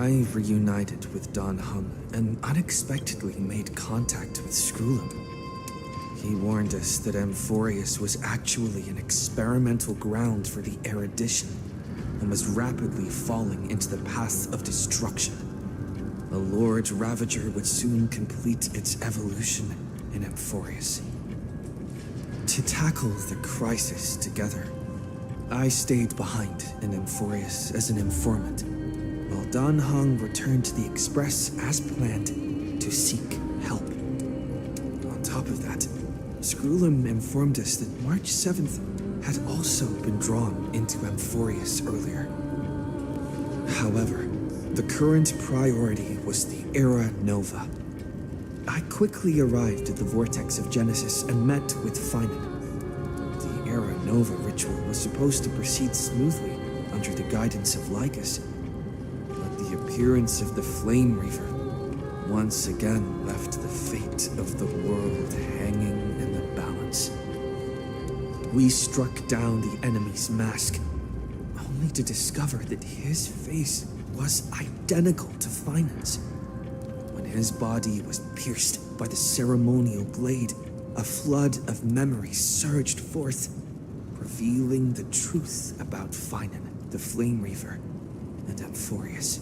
I reunited with Dan Heng and unexpectedly made contact with Skrullum. He warned us that Amphorius was actually an experimental ground for the erudition and was rapidly falling into the path of destruction. The Lord Ravager would soon complete its evolution in Amphorius. To tackle the crisis together, I stayed behind in Amphorius as an informant, while Dan Heng returned to the Express as planned to seek help. On top of that, Skrullum informed us that March 7th had also been drawn into Amphorius earlier. However, the current priority was the Era Nova. I quickly arrived at the Vortex of Genesis and met with Finan. The Era Nova ritual was supposed to proceed smoothly under the guidance of Lycus, but the appearance of the Flame Reaver once again left the fate of the world hanging in the balance. We struck down the enemy's mask, only to discover that his face was identical to Finan's. When his body was pierced by the ceremonial blade, a flood of memories surged forth, revealing the truth about Finan, the Flame Reaver, and Amphorius.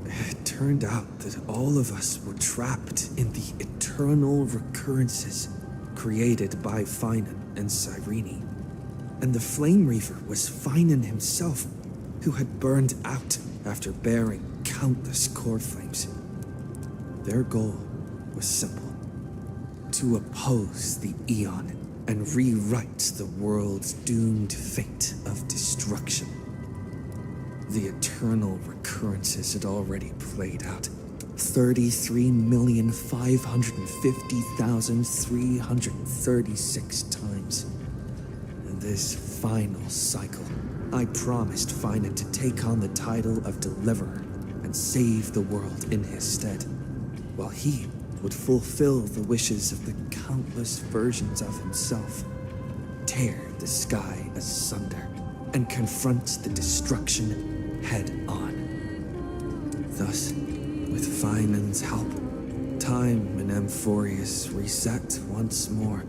It turned out that all of us were trapped in the eternal recurrences created by Finan and Cyrene. And the Flame Reaver was Finan himself, who had burned out after bearing countless core flames. Their goal was simple: to oppose the Aeon and rewrite the world's doomed fate of destruction. The eternal recurrences had already played out 33,550,336 times. In this final cycle, I promised Finan to take on the title of Deliverer and save the world in his stead, while he would fulfill the wishes of the countless versions of himself, tear the sky asunder, and confront the destruction head-on. Thus, with Finan's help, time in Amphorius reset once more,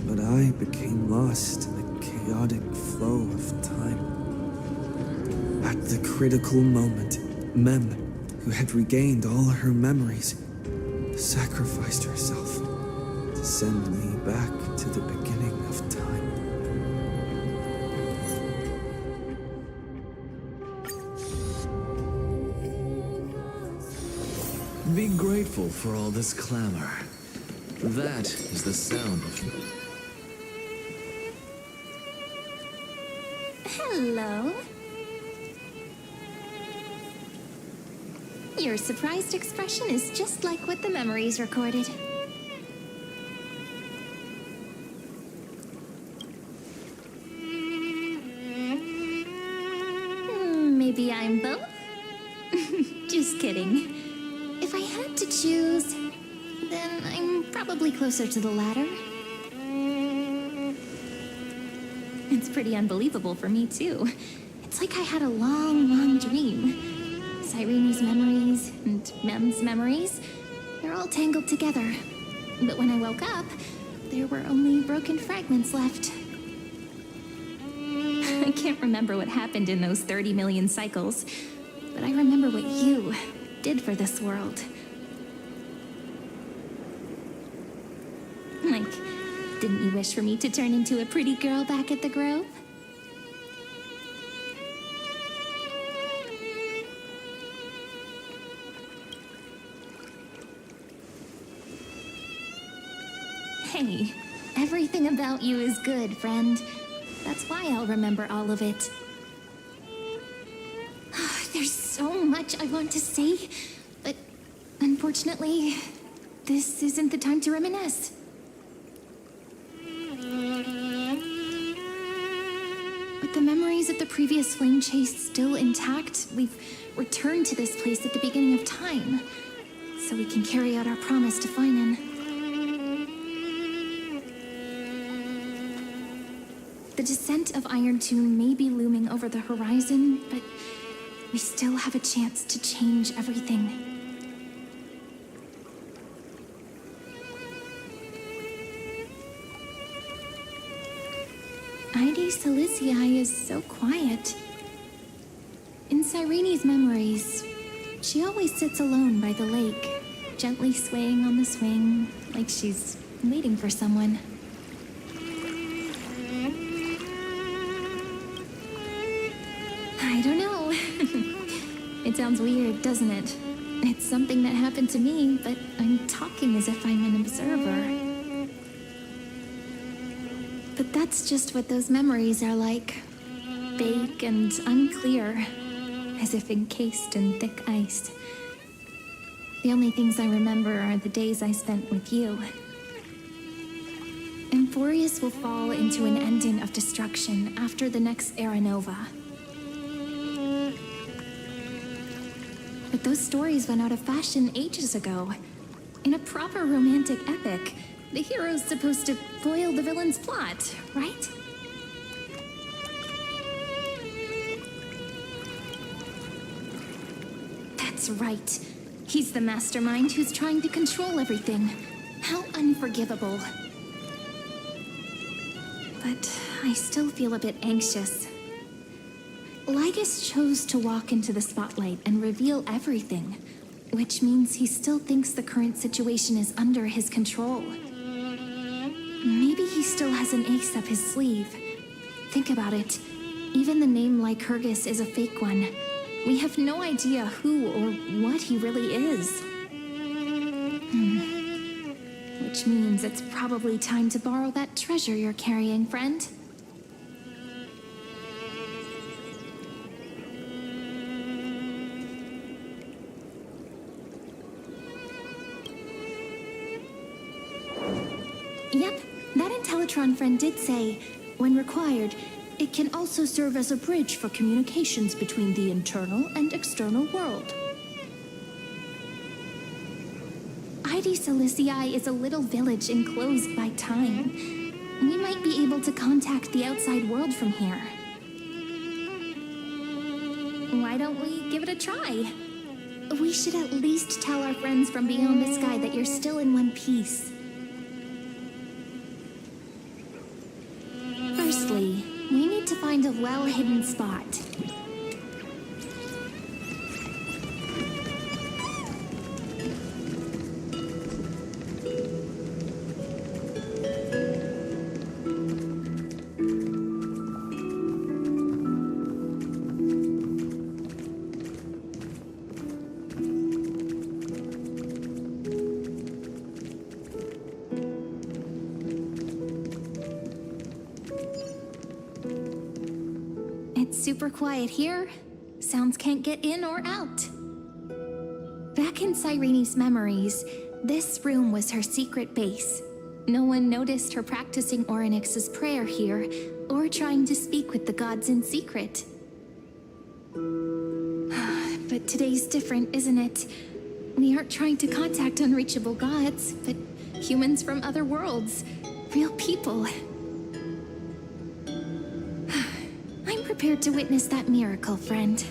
but I became lost in the chaotic flow of time. At the critical moment, Mem, who had regained all her memories, sacrificed herself to send me back to the beginning of time. Be grateful for all this clamor. That is the sound of... Hello. Your surprised expression is just like what the memories recorded. Maybe I'm both? Just kidding. If I had to choose, then I'm probably closer to the latter. It's pretty unbelievable for me, too. It's like I had a long dream. Cyrene's memories and Mem's memories, they're all tangled together. But when I woke up, there were only broken fragments left. I can't remember what happened in those 30 million cycles, but I remember what you did for this world. Like, didn't you wish for me to turn into a pretty girl back at the Grove? Hey, everything about you is good, friend. That's why I'll remember all of it. There's so much I want to say, but unfortunately, this isn't the time to reminisce. With the memories of the previous flame chase still intact, we've returned to this place at the beginning of time, so we can carry out our promise to Finan. The descent of Iron Tomb may be looming over the horizon, but We still have a chance to change everything. Ide Silicii is so quiet. In Cyrene's memories, she always sits alone by the lake, gently swaying on the swing, like she's waiting for someone. I don't know. It sounds weird, doesn't it? It's something that happened to me, but I'm talking as if I'm an observer. But that's just what those memories are like. Vague and unclear, as if encased in thick ice. The only things I remember are the days I spent with you. Amphorius will fall into an ending of destruction after the next Era Nova. But those stories went out of fashion ages ago. In a proper romantic epic, the hero's supposed to foil the villain's plot, right? That's right. He's the mastermind who's trying to control everything. How unforgivable. But I still feel a bit anxious. Lygus chose to walk into the spotlight and reveal everything, which means he still thinks the current situation is under his control. Maybe he still has an ace up his sleeve. Think about it. Even the name Lycurgus is a fake one. We have no idea who or what he really is. Which means it's probably time to borrow that treasure you're carrying, friend. Yep, that Intellitron friend did say, when required, it can also serve as a bridge for communications between the internal and external world. Ide Silicii is a little village enclosed by time. We might be able to contact the outside world from here. Why don't we give it a try? We should at least tell our friends from beyond the sky that you're still in one piece. Firstly, we need to find a well-hidden spot. It's super quiet here. Sounds can't get in or out. Back in Cyrene's memories, this room was her secret base. No one noticed her practicing Orynyx's prayer here, or trying to speak with the gods in secret. But today's different, isn't it? We aren't trying to contact unreachable gods, but humans from other worlds. Real people. I'm prepared to witness that miracle, friend.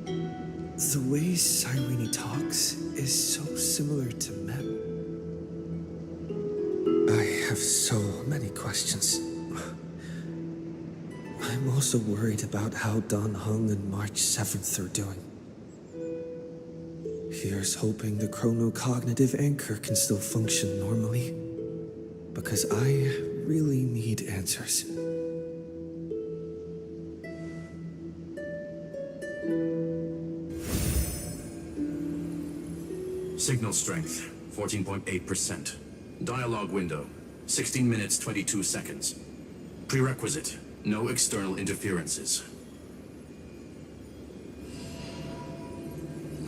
The way Cyrene talks is so similar to Mem. I have so many questions. I'm also worried about how Dan Heng and March 7th are doing. Here's hoping the chronocognitive anchor can still function normally. Because I really need answers. Signal strength, 14.8%. Dialogue window, 16 minutes, 22 seconds. Prerequisite, no external interferences.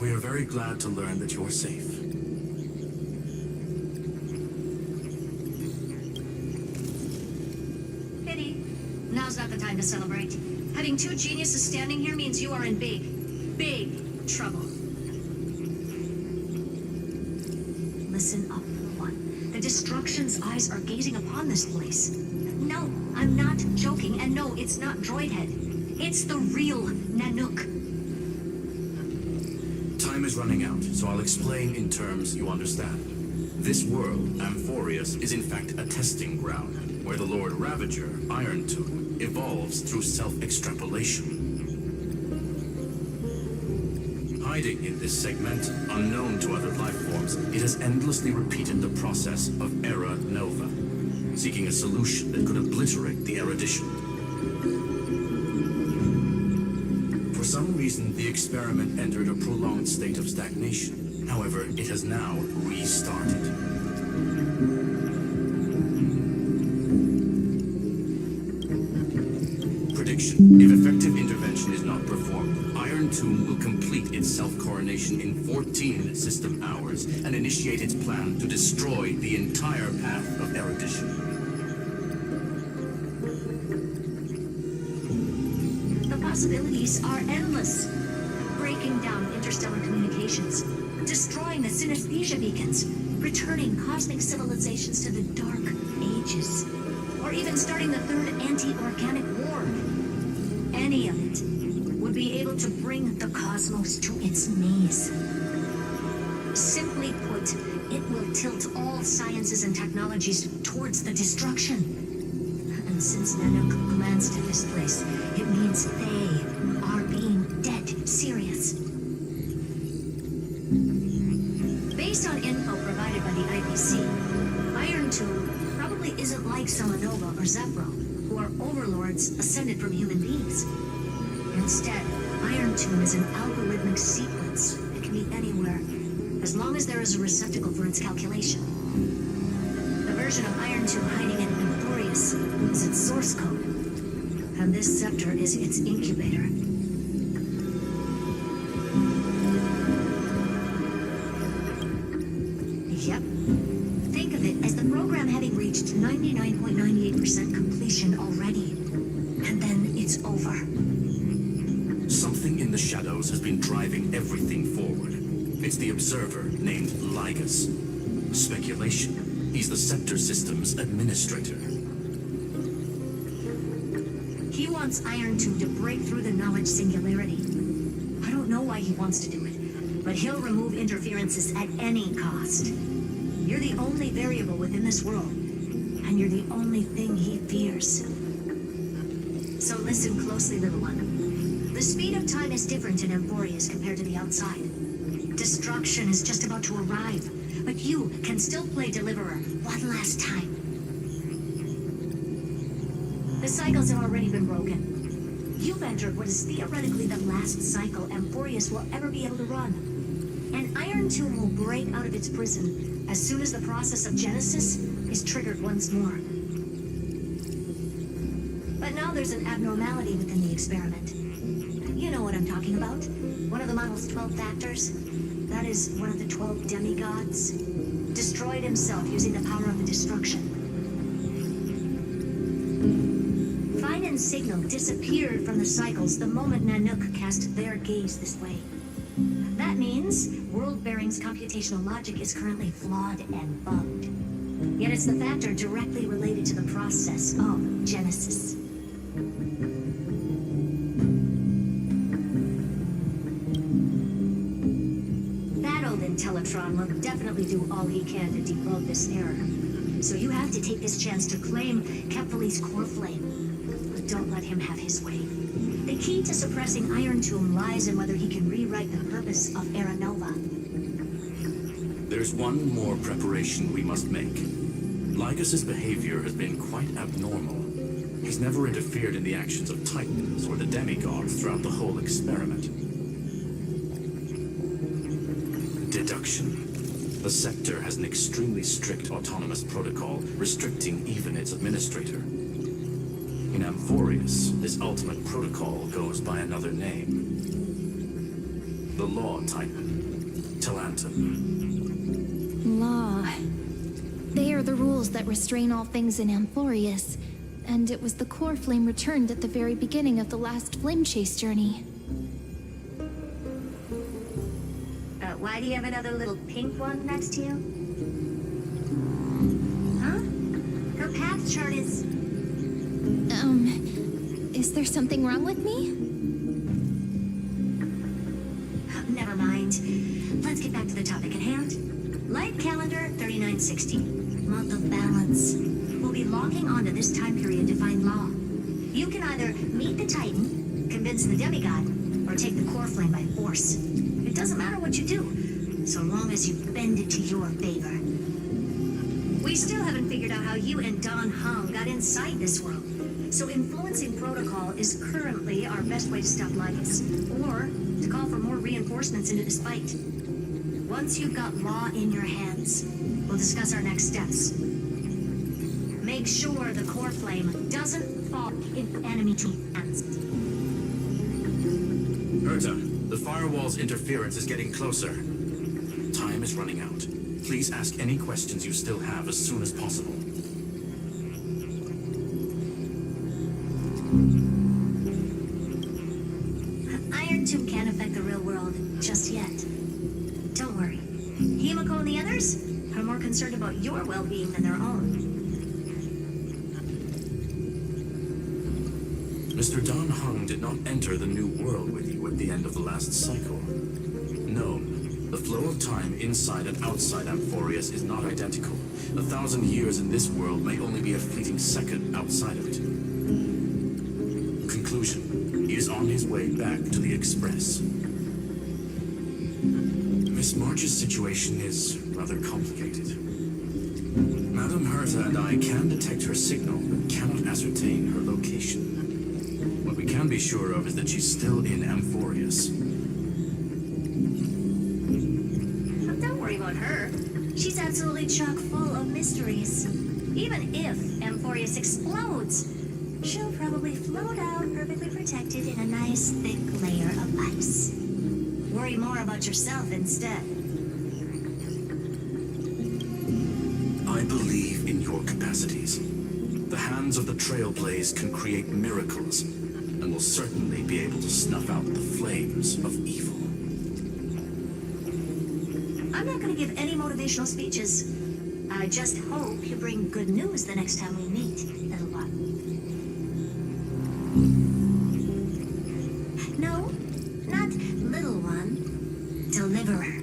We are very glad to learn that you're safe. Pity. Now's not the time to celebrate. Having two geniuses standing here means you are in big trouble. Listen up, one. The Destruction's eyes are gazing upon this place. No, I'm not joking, and no, it's not Droidhead. It's the real Nanook. is running out, so I'll explain in terms you understand. This world, Amphorius, is in fact a testing ground, where the Lord Ravager, Iron Tomb, evolves through self-extrapolation. Hiding in this segment, unknown to other life forms, it has endlessly repeated the process of Era Nova, seeking a solution that could obliterate the erudition. For some reason, the experiment entered a prolonged state of stagnation. However, it has now restarted. Prediction. If effective intervention is not performed, Iron Tomb will complete its self-coronation in 14 system hours and initiate its plan to destroy the entire path of erudition. The possibilities are endless. Breaking down interstellar communications, destroying the synesthesia beacons, returning cosmic civilizations to the Dark Ages, or even starting the third anti-organic war. Any of it would be able to bring the cosmos to its knees. Simply put, it will tilt all sciences and technologies towards the destruction. And since Nanook glanced at this place, it means they are being dead serious. Based on info provided by the IPC, Iron Tomb probably isn't like Samanova or Zepro, who are overlords ascended from human beings. Instead, Iron Tomb is an algorithmic sequence that can be anywhere, as long as there is a receptacle for its calculation. The version of Iron Tomb hiding in Amphorius is its source code, and this scepter is its incubator. Yep. Think of it as the program having reached 99.98% completion already. And then it's over. Something in the shadows has been driving everything forward. It's the Observer named Lygus. Speculation. He's the Scepter System's administrator. He wants Iron Tomb to break through the knowledge singularity. I don't know why he wants to do it, but he'll remove interferences at any cost. You're the only variable within this world, and you're the only thing he fears. So listen closely, little one. The speed of time is different in Amphorius compared to the outside. Destruction is just about to arrive, but you can still play Deliverer one last time. The cycles have already been broken. You've entered what is theoretically the last cycle Amphorius will ever be able to run. And Iron Tomb will break out of its prison as soon as the process of Genesis is triggered once more. But now there's an abnormality within the experiment. You know what I'm talking about. One of the model's 12 factors. That is one of the 12 demigods. Destroyed himself using the power of the destruction. Fine and Signal disappeared from the cycles the moment Nanook cast their gaze this way. That means World Bearing's computational logic is currently flawed and bugged. Yet it's the factor directly related to the process of Genesis. That old Intellatron will definitely do all he can to debug this error. So you have to take this chance to claim Kephal's core flame. But don't let him have his way. The key to suppressing Iron Tomb lies in whether he can rewrite the purpose of Era Nova. There's one more preparation we must make. Lygus's behavior has been quite abnormal. He's never interfered in the actions of Titans or the demigods throughout the whole experiment. Deduction. The Scepter has an extremely strict autonomous protocol, restricting even its administrator. In Amphorius, this ultimate protocol goes by another name. The Law Titan, Talantum. Law. They are the rules that restrain all things in Amphorius, and it was the core flame returned at the very beginning of the last flame chase journey. Why do you have another little pink one next to you? Huh? Her path chart is... Is there something wrong with me? Never mind. 3960, month of balance. We'll be logging onto this time period to find Law. You can either meet the Titan, convince the demigod, or take the core flame by force. It doesn't matter what you do, so long as you bend it to your favor. We still haven't figured out how you and Don Hung got inside this world, so influencing protocol is currently our best way to stop Lycus, or to call for more reinforcements into this fight. Once you've got Law in your hands, we'll discuss our next steps. Make sure the core flame doesn't fall in enemy hands. Herta, the firewall's interference is getting closer. Time is running out. Please ask any questions you still have as soon as possible. Iron Tube can't affect the real world just yet. Don't worry. Himiko and the others are more concerned about your well-being than their own. Mr. Don Hung did not enter the new world with you at the end of the last cycle. No, the flow of time inside and outside Amphorius is not identical. 1,000 years in this world may only be a fleeting second outside of it. Conclusion. He is on his way back to the Express. Miss March's situation is rather complicated. Madame Herta and I can detect her signal, but cannot ascertain her location. What we can be sure of is that she's still in Amphorius. But don't worry about her. She's absolutely chock full of mysteries. Even if Amphorius explodes, she'll probably float out perfectly protected in a nice thick layer of ice. Worry more about yourself instead. I believe in your capacities. The hands of the Trailblaze can create miracles, and will certainly be able to snuff out the flames of evil. I'm not going to give any motivational speeches. I just hope you bring good news the next time we meet, little one. No, not little one. Deliverer.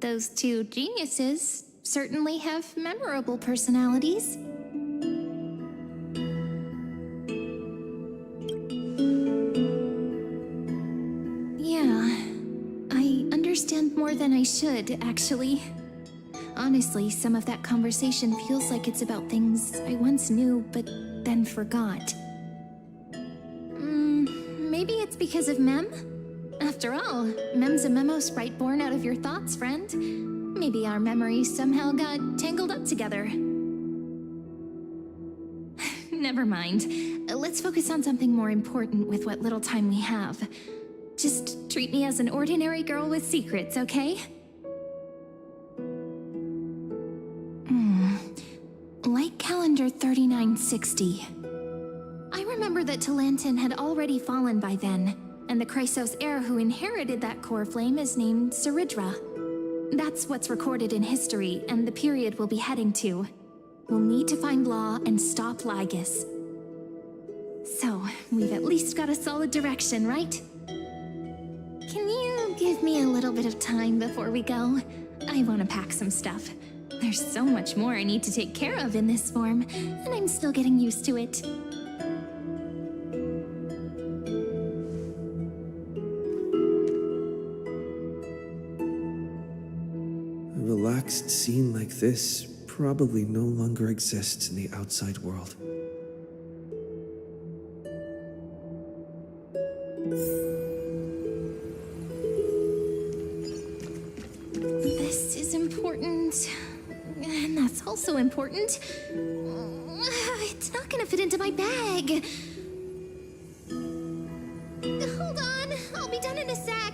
Those two geniuses certainly have memorable personalities. Yeah, I understand more than I should, actually. Honestly, some of that conversation feels like it's about things I once knew, but then forgot. Maybe it's because of Mem? After all, Mem's a memo sprite born out of your thoughts, friend. Maybe our memories somehow got tangled up together. Never mind. Let's focus on something more important with what little time we have. Just treat me as an ordinary girl with secrets, okay? Light calendar 3960. I remember that Talantin had already fallen by then, and the Chrysos heir who inherited that core flame is named Saridra. That's what's recorded in history, and the period we'll be heading to. We'll need to find Law and stop Lygus. So, we've at least got a solid direction, right? Can you give me a little bit of time before we go? I want to pack some stuff. There's so much more I need to take care of in this form, and I'm still getting used to it. A relaxed scene like this probably no longer exists in the outside world. This is important. And that's also important. It's not gonna fit into my bag. Hold on, I'll be done in a sec.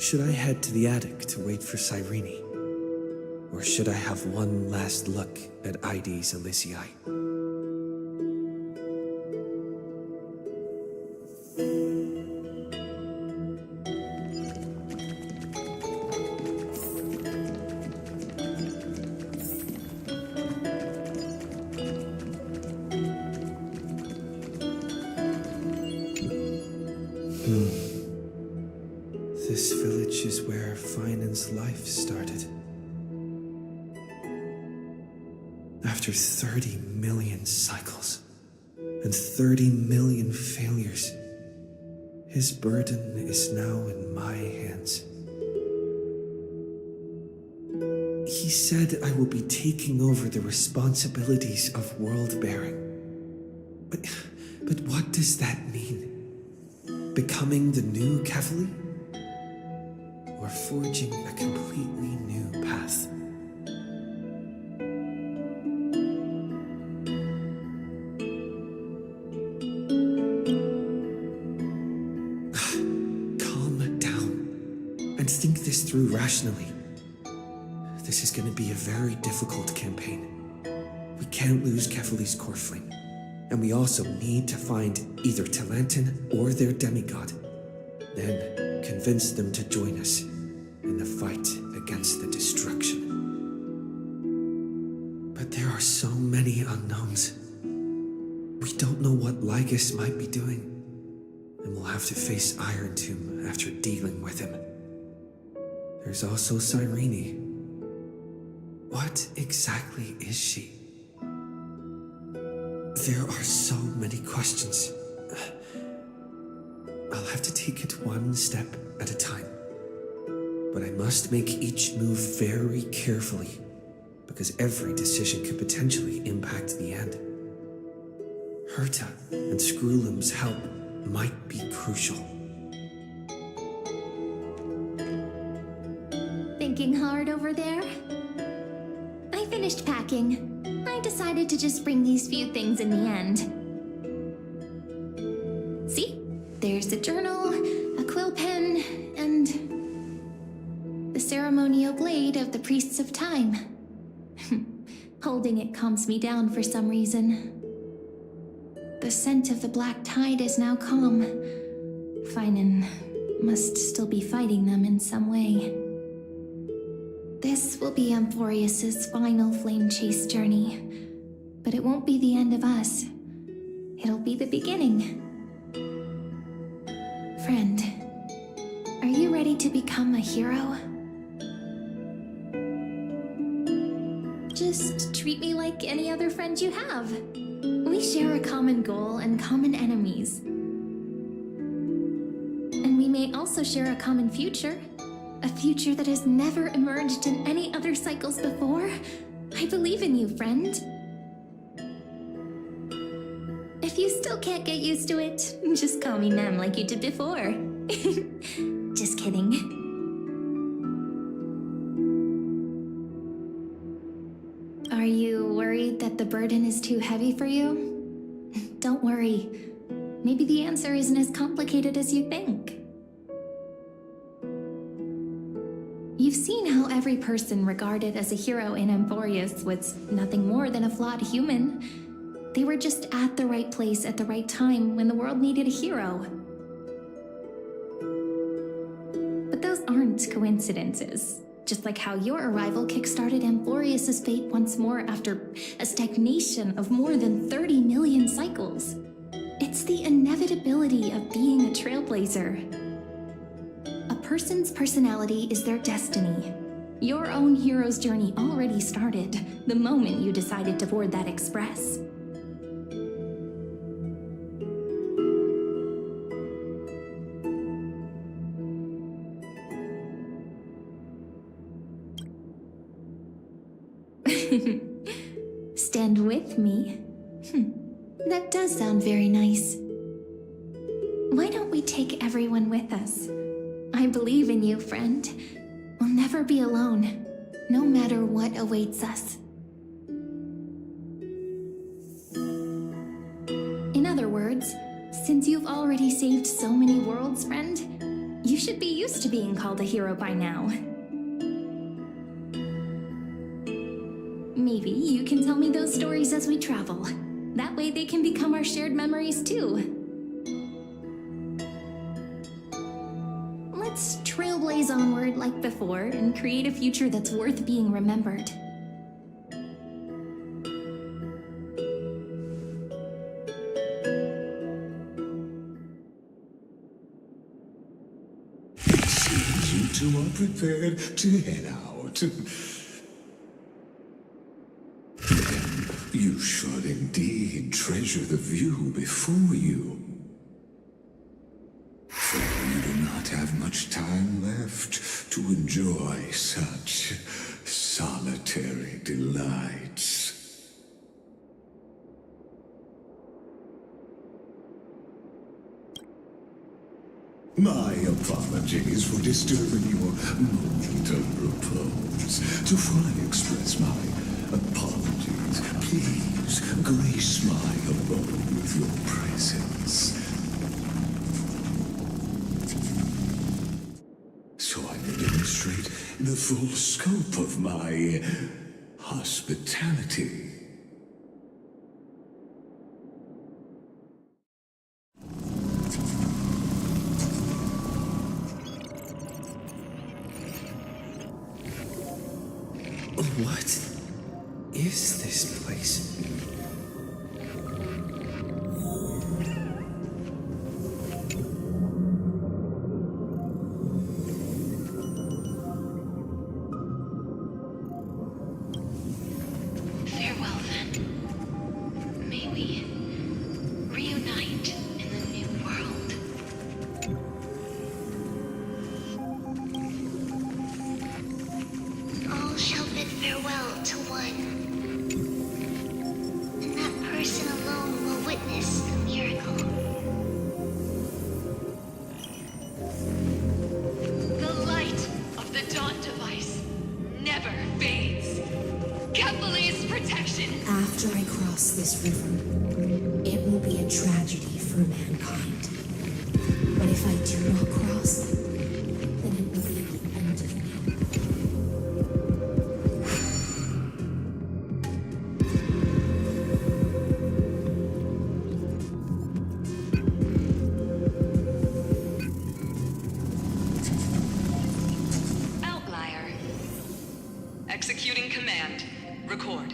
Should I head to the attic to wait for Cyrene? Or should I have one last look at Ides Elysiae? This village is where Finan's life started. After 30 million cycles and 30 million failures, his burden is now in my hands. He said I will be taking over the responsibilities of world bearing. But what does that mean? Becoming the new Kefali? Or forging a completely new path? Calm down and think this through rationally. This is going to be a very difficult campaign. We can't lose Kefali's core flame, and we also need to find either Talantin or their demigod. Then convince them to join us in the fight against the destruction. But there are so many unknowns. We don't know what Lygus might be doing, and we'll have to face Iron Tomb after dealing with him. There's also Cyrene. What exactly is she? There are so many questions. I'll have to take it one step at a time. But I must make each move very carefully, because every decision could potentially impact the end. Herta and Screwlum's help might be crucial. Thinking hard over there? I finished packing. I decided to just bring these few things in the end. See? There's a journal, a quill pen, and the ceremonial blade of the Priests of Time. Holding it calms me down for some reason. The scent of the black tide is now calm. Finan must still be fighting them in some way. This will be Amphorius's final flame chase journey, but it won't be the end of us. It'll be the beginning. Friend, are you ready to become a hero? Just treat me like any other friend you have. We share a common goal and common enemies. And we may also share a common future. A future that has never emerged in any other cycles before. I believe in you, friend. If you still can't get used to it, just call me Mem like you did before. Just kidding. Are you worried that the burden is too heavy for you? Don't worry. Maybe the answer isn't as complicated as you think. You've seen how every person regarded as a hero in Amphorius was nothing more than a flawed human. They were just at the right place at the right time when the world needed a hero. But those aren't coincidences. Just like how your arrival kickstarted Amphorius's fate once more after a stagnation of more than 30 million cycles. It's the inevitability of being a trailblazer. A person's personality is their destiny. Your own hero's journey already started the moment you decided to board that express. Stand with me? That does sound very nice. Why don't we take everyone with us? I believe in you, friend. We'll never be alone, no matter what awaits us. In other words, since you've already saved so many worlds, friend, You should be used to being called a hero by now. Maybe you can tell me those stories as we travel. That way they can become our shared memories too. Let's trailblaze onward like before and create a future that's worth being remembered. Seems you two are prepared to head out. Then you should indeed treasure the view before you. For you do not have much time left to enjoy such solitary delights. My apologies for disturbing your moment of repose. To fully express my apologies, please grace my abode with your presence. So I may demonstrate the full scope of my hospitality. What is this place? Farewell, then. May we reunite in the new world. All shall bid farewell to one. And that person alone will witness the miracle. The light of the Dawn device never fades. Kepale's protection. After I cross this river, it will be a tragedy for mankind. But if I do not cross, then it will be the end of me. Outlier. Executing command. Record.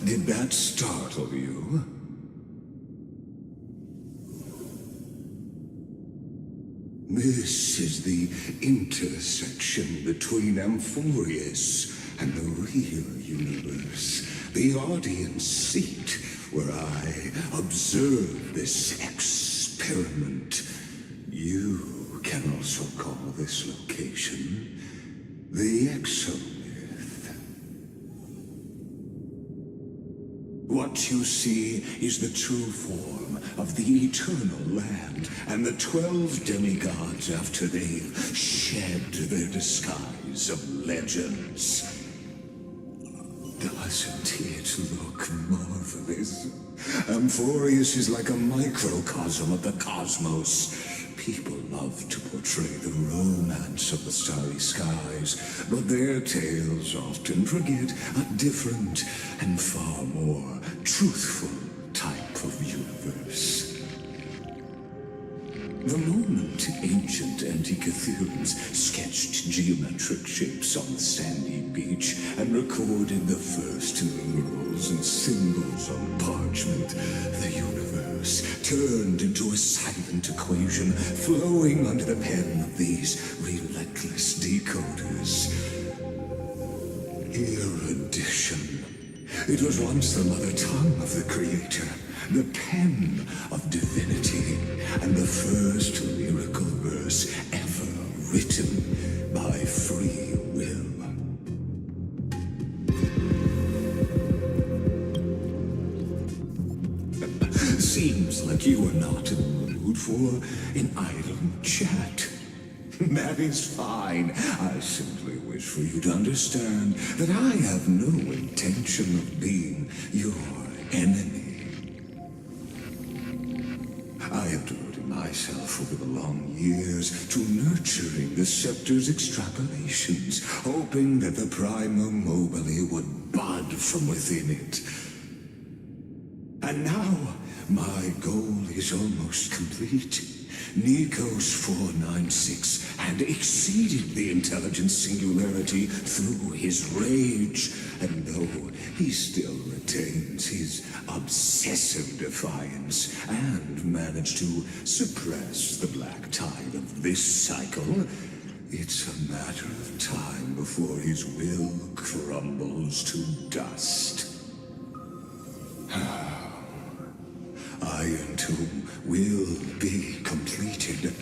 Did that startle you? This is the intersection between Amphorius and the real universe. The audience seat where I observe this experiment. You can also call this location the Exomyth. What you see is the true form of the eternal land and the 12 demigods after they've shed their disguise of legends. Doesn't it look marvelous? Amphorius is like a microcosm of the cosmos. People love to portray the romance of the starry skies, but their tales often forget a different and far more truthful type of universe. The moment ancient Antikytherians sketched geometric shapes on the sandy beach and recorded the first numerals and symbols on parchment, the universe turned into a silent equation flowing under the pen of these relentless decoders. Erudition. It was once the mother tongue of the Creator, the pen of divinity, and the first lyrical verse ever written by free will. Seems like you are not in the mood for an idle chat. That is fine. I simply wish for you to understand that I have no intention of being your enemy. I have devoted myself over the long years to nurturing the Scepter's extrapolations, hoping that the Prima Mobile would bud from within it. And now, my goal is almost complete. Nikos 496 had exceeded the intelligence singularity through his rage, and though he still retains his obsessive defiance and managed to suppress the black tide of this cycle, it's a matter of time before his will crumbles to dust. Iron Tomb will be completed.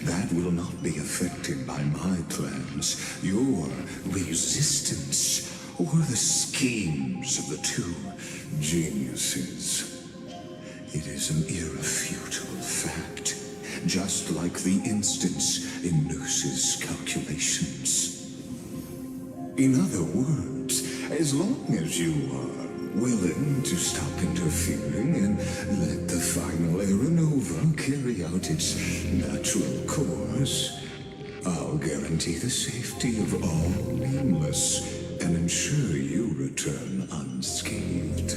That will not be affected by my plans, your resistance, or the schemes of the two geniuses. It is an irrefutable fact, just like the instance in Noos's calculations. In other words, as long as you are willing to stop interfering and let the final Aeronova carry out its natural course, I'll guarantee the safety of all nameless and ensure you return unscathed.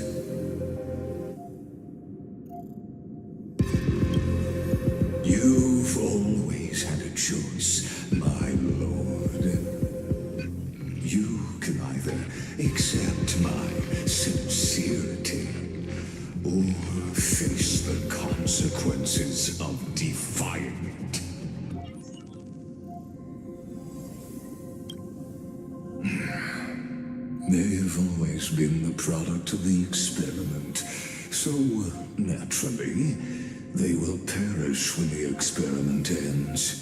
You've always had a choice, my lord. You can either accept my sincerity or face the consequences of defying it. They've always been the product of the experiment, so naturally, they will perish when the experiment ends.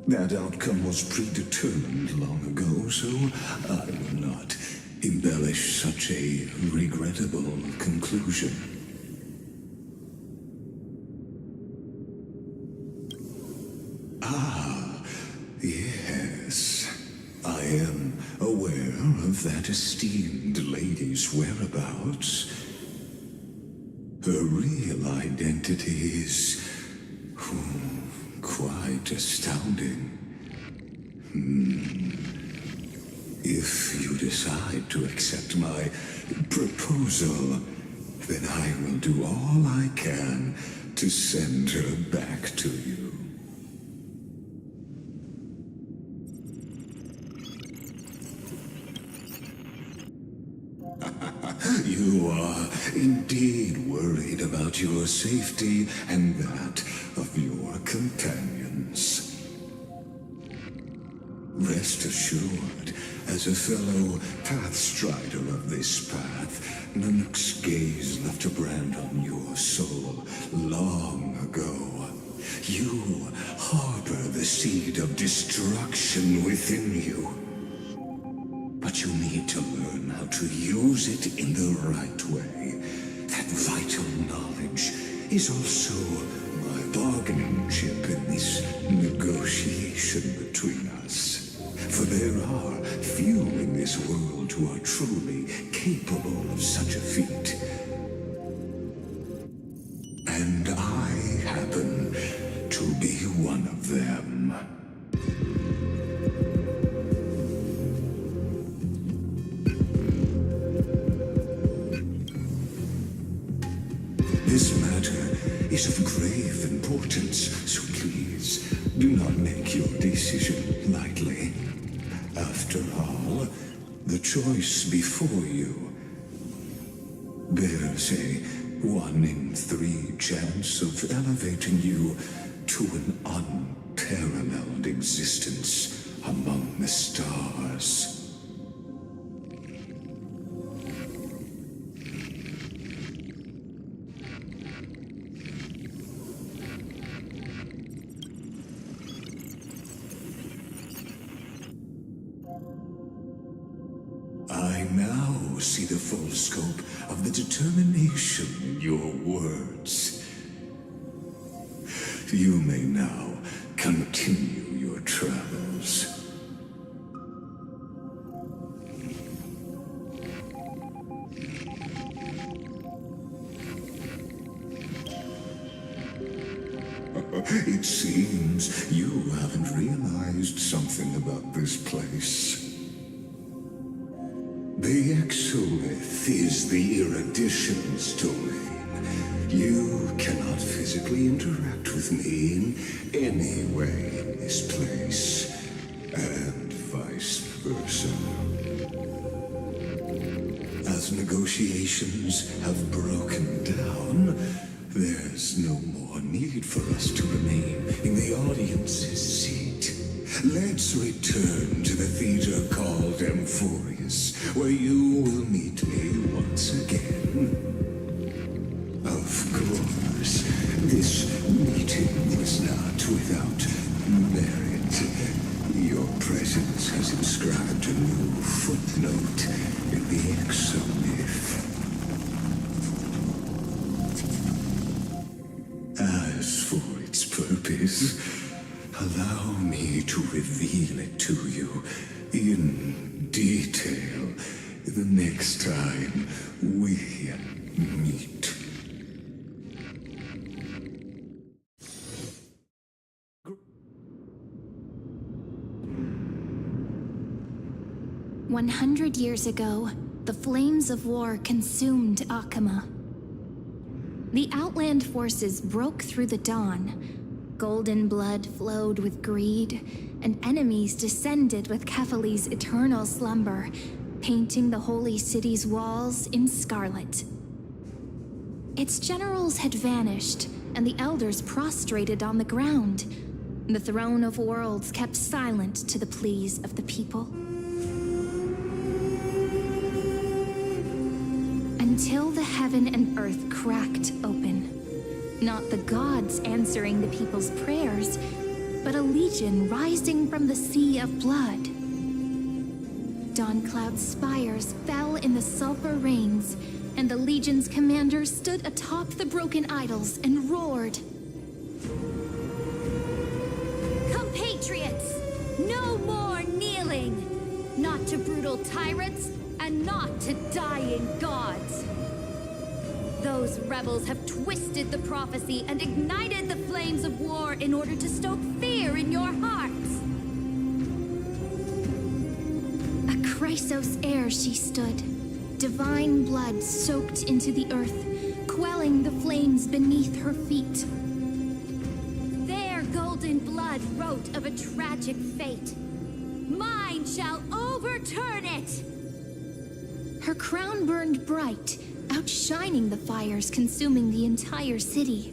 That outcome was predetermined long ago, so I will not embellish such a regrettable conclusion. Ah, yes. I am aware of that esteemed lady's whereabouts. Her real identity is quite astounding. If you decide to accept my proposal, then I will do all I can to send her back to you. You are indeed worried about your safety and that of your companions. Rest assured, as a fellow pathstrider of this path, Nanook's gaze left a brand on your soul long ago. You harbor the seed of destruction within you. But you need to learn how to use it in the right way. That vital knowledge is also my bargaining chip in this negotiation between us. For there are few in this world who are truly capable of such a feat. And I happen to be one of them. This matter is of grave importance, so please do not make your decision lightly. After all, the choice before you bears a 1 in 3 chance of elevating you to an unparalleled existence among the stars. I now see the full scope of the determination in your words. You may now continue your travels. It seems you haven't realized something about this place. The Exolith is the Erudition's domain. You cannot physically interact with me in any way in this place, and vice versa. As negotiations have broken down, there's no more need for us to remain in the audience's seat. Let's return to the theater called Amphorius, where you will meet me once again. Of course, this meeting was not without merit. Your presence has inscribed a new footnote in the Exomyth. As for its purpose, allow me to reveal it to you in detail the next time we meet. "100 years ago, the flames of war consumed Akama. The Outland forces broke through the dawn. Golden blood flowed with greed, and enemies descended with Kefali's eternal slumber, painting the holy city's walls in scarlet. Its generals had vanished, and the elders prostrated on the ground. The throne of worlds kept silent to the pleas of the people. Until the heaven and earth cracked open. Not the gods answering the people's prayers, but a legion rising from the sea of blood. Dawncloud's spires fell in the sulfur rains, and the legion's commanders stood atop the broken idols and roared. Compatriots, no more kneeling! Not to brutal tyrants, and not to dying gods! Those rebels have twisted the prophecy and ignited the flames of war in order to stoke fear in your hearts! A Chrysos heir she stood, divine blood soaked into the earth, quelling the flames beneath her feet. Their golden blood wrote of a tragic fate. Mine shall overturn it! Her crown burned bright, outshining the fires consuming the entire city.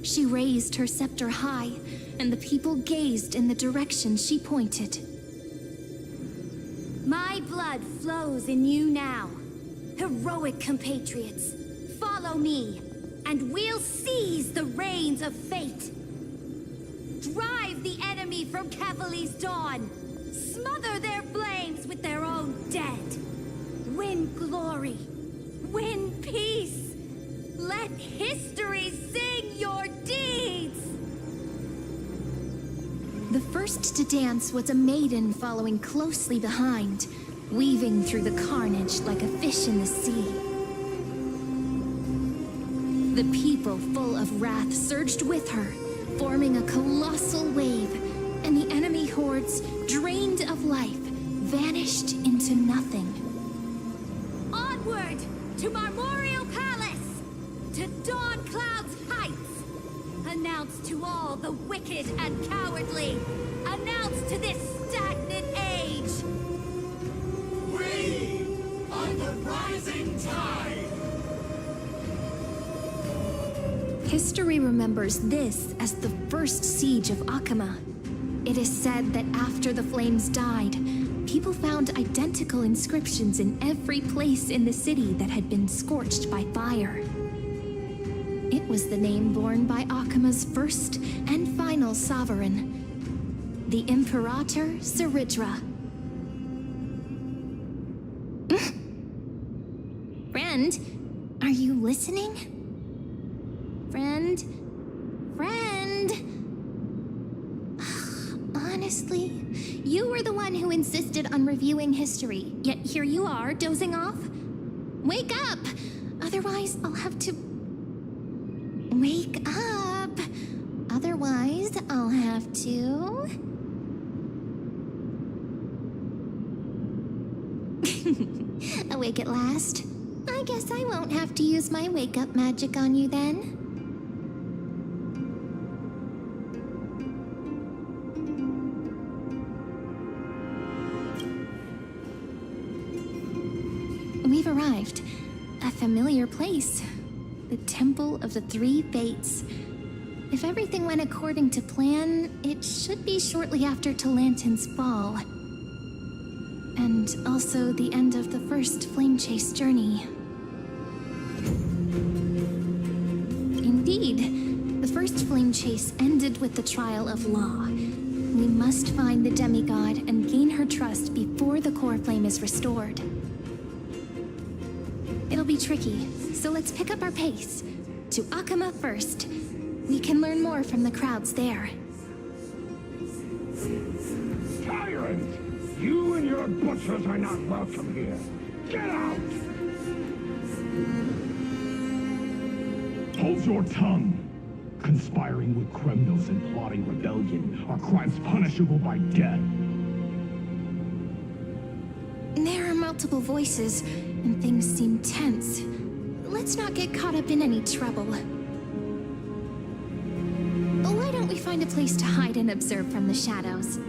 She raised her scepter high, and the people gazed in the direction she pointed. My blood flows in you now. Heroic compatriots, follow me, and we'll seize the reins of fate. Drive the enemy from Kefali's dawn. Smother their flames with their own dead. Win glory. Win peace! Let history sing your deeds! The first to dance was a maiden following closely behind, weaving through the carnage like a fish in the sea. The people, full of wrath, surged with her, forming a colossal wave, and the enemy hordes, drained of life, vanished into nothing. Onward! To Marmoreal Palace! To Dawncloud's Heights! Announce to all the wicked and cowardly! Announce to this stagnant age! We are the rising tide! History remembers this as the first siege of Akama. It is said that after the flames died, people found identical inscriptions in every place in the city that had been scorched by fire. It was the name borne by Akama's first and final sovereign, the Imperator Seridra. Friend, are you listening? Friend? Honestly, you were the one who insisted on reviewing history, yet here you are, dozing off. Wake up! Otherwise, I'll have to... Wake up! Otherwise, I'll have to... Awake at last? I guess I won't have to use my wake-up magic on you then. We've arrived. A familiar place. The Temple of the Three Fates. If everything went according to plan, it should be shortly after Talantin's fall. And also the end of the first Flame Chase journey. Indeed, the first Flame Chase ended with the trial of Law. We must find the demigod and gain her trust before the core flame is restored. It'll be tricky, so let's pick up our pace. To Akama first. We can learn more from the crowds there. Tyrant! You and your butchers are not welcome here. Get out! Hold your tongue. Conspiring with criminals and plotting rebellion are crimes punishable by death. There are multiple voices, and things seem tense. Let's not get caught up in any trouble. Why don't we find a place to hide and observe from the shadows?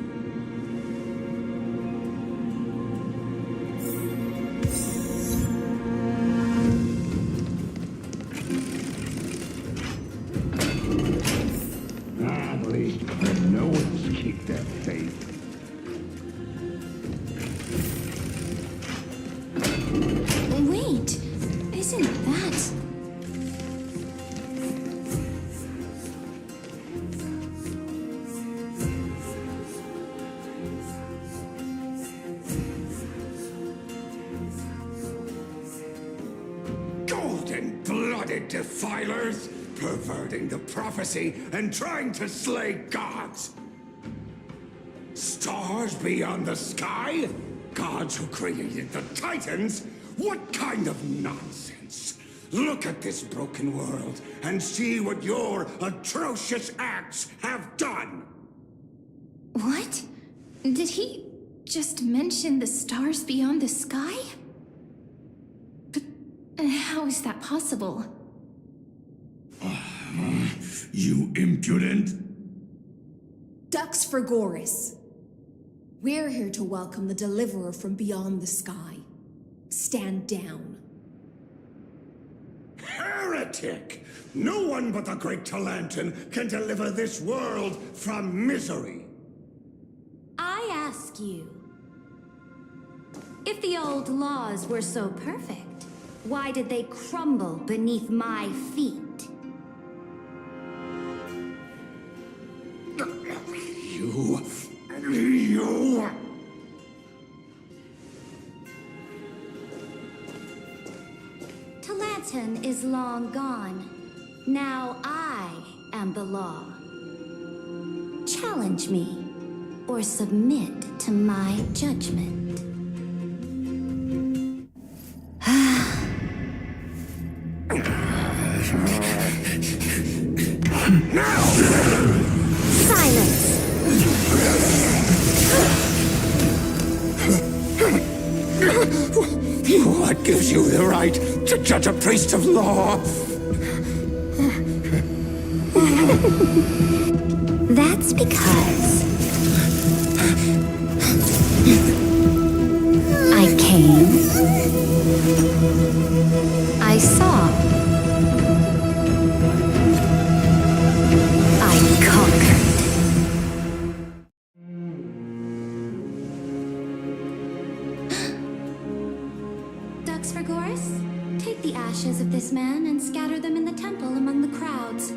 At least criminals keep their faith. Wait, isn't that... Golden-blooded defilers, perverting the prophecy and trying to slay gods. Stars beyond the sky? Gods who created the Titans? What kind of nonsense? Look at this broken world and see what your atrocious acts have done. What? Did he just mention the stars beyond the sky? But how is that possible? You impudent! Dux for Goris. We're here to welcome the deliverer from beyond the sky. Stand down. Heretic! No one but the great Talantin can deliver this world from misery. I ask you, if the old laws were so perfect, why did they crumble beneath my feet? You... Talantin is long gone. Now I am the law. Challenge me, or submit to my judgment. Silence! What gives you the right to judge a priest of law? That's because I came, I saw, I conquered. Dux for Goris, take the ashes of this man and scatter them in the temple among the crowds.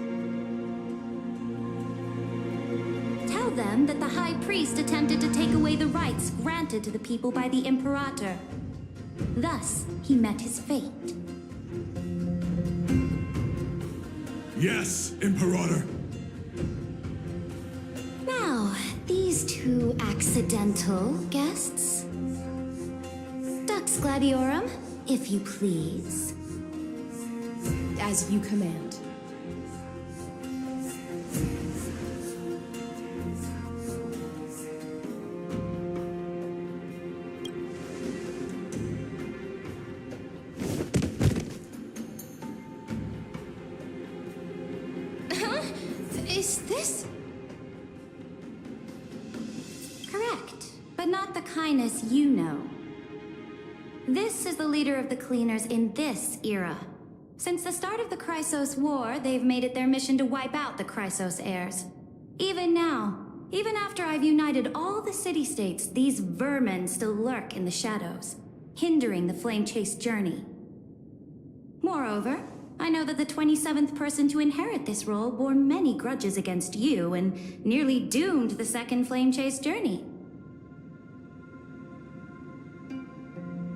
Tell them that the High Priest attempted to take away the rights granted to the people by the Imperator. Thus, he met his fate. Yes, Imperator. Now, these two you accidental guests? Dux Gladiorum, if you please. As you command. Is this... Correct, but not the kindness you know. This is the leader of the Cleaners in this era. Since the start of the Chrysos War, they've made it their mission to wipe out the Chrysos heirs. Even now, even after I've united all the city-states, these vermin still lurk in the shadows, hindering the flame-chase journey. Moreover, I know that the 27th person to inherit this role bore many grudges against you and nearly doomed the second flame-chase journey.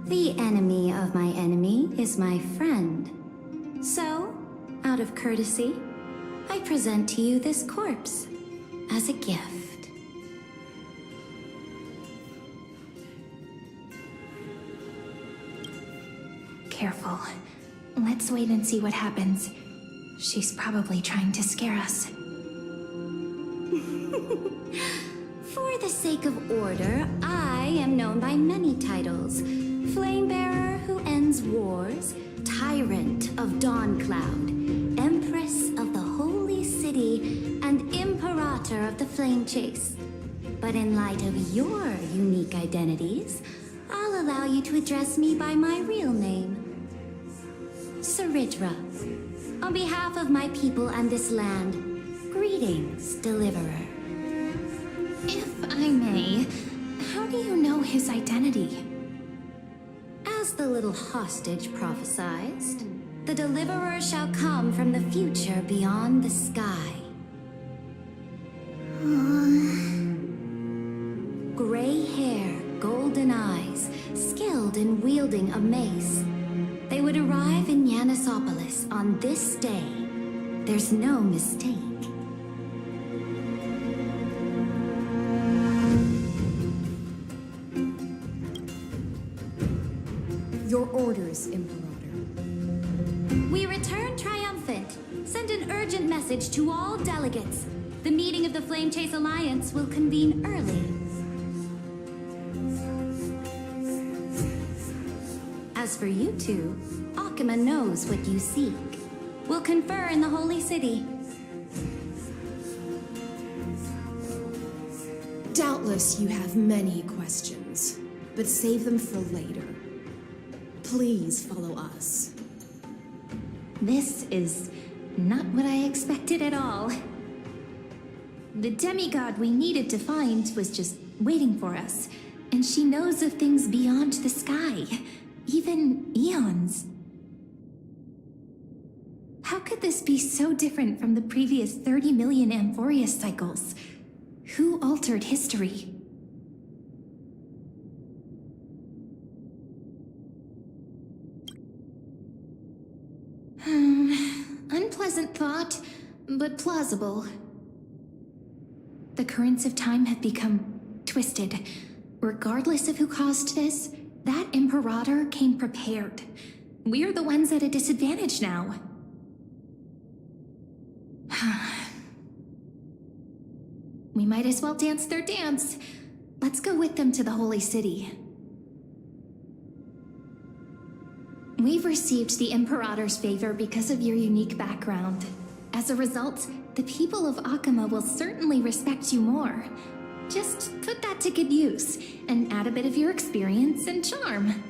The enemy of my enemy is my friend. So, out of courtesy, I present to you this corpse as a gift. Careful. Let's wait and see what happens. She's probably trying to scare us. For the sake of order, I am known by many titles. Flamebearer who ends wars, Tyrant of Dawncloud, Empress of the Holy City, and Imperator of the Flame Chase. But in light of your unique identities, I'll allow you to address me by my real name. Saridra. On behalf of my people and this land, greetings, Deliverer. If I may, how do you know his identity? As the little hostage prophesied, the Deliverer shall come from the future beyond the sky. Gray hair, golden eyes, skilled in wielding a mace. They would arrive in Yanisopolis on this day. There's no mistake. Your orders, Imperator. We return triumphant. Send an urgent message to all delegates. The meeting of the Flame Chase Alliance will convene early. As for you two, Akima knows what you seek. We'll confer in the Holy City. Doubtless you have many questions, but save them for later. Please follow us. This is not what I expected at all. The demigod we needed to find was just waiting for us, and she knows of things beyond the sky, even eons. How could this be so different from the previous 30 million Amphorius cycles? Who altered history? Unpleasant thought, but plausible. The currents of time have become twisted. Regardless of who caused this, that Imperator came prepared. We're the ones at a disadvantage now. We might as well dance their dance. Let's go with them to the Holy City. We've received the Imperator's favor because of your unique background. As a result, the people of Akima will certainly respect you more. Just put that to good use, and add a bit of your experience and charm.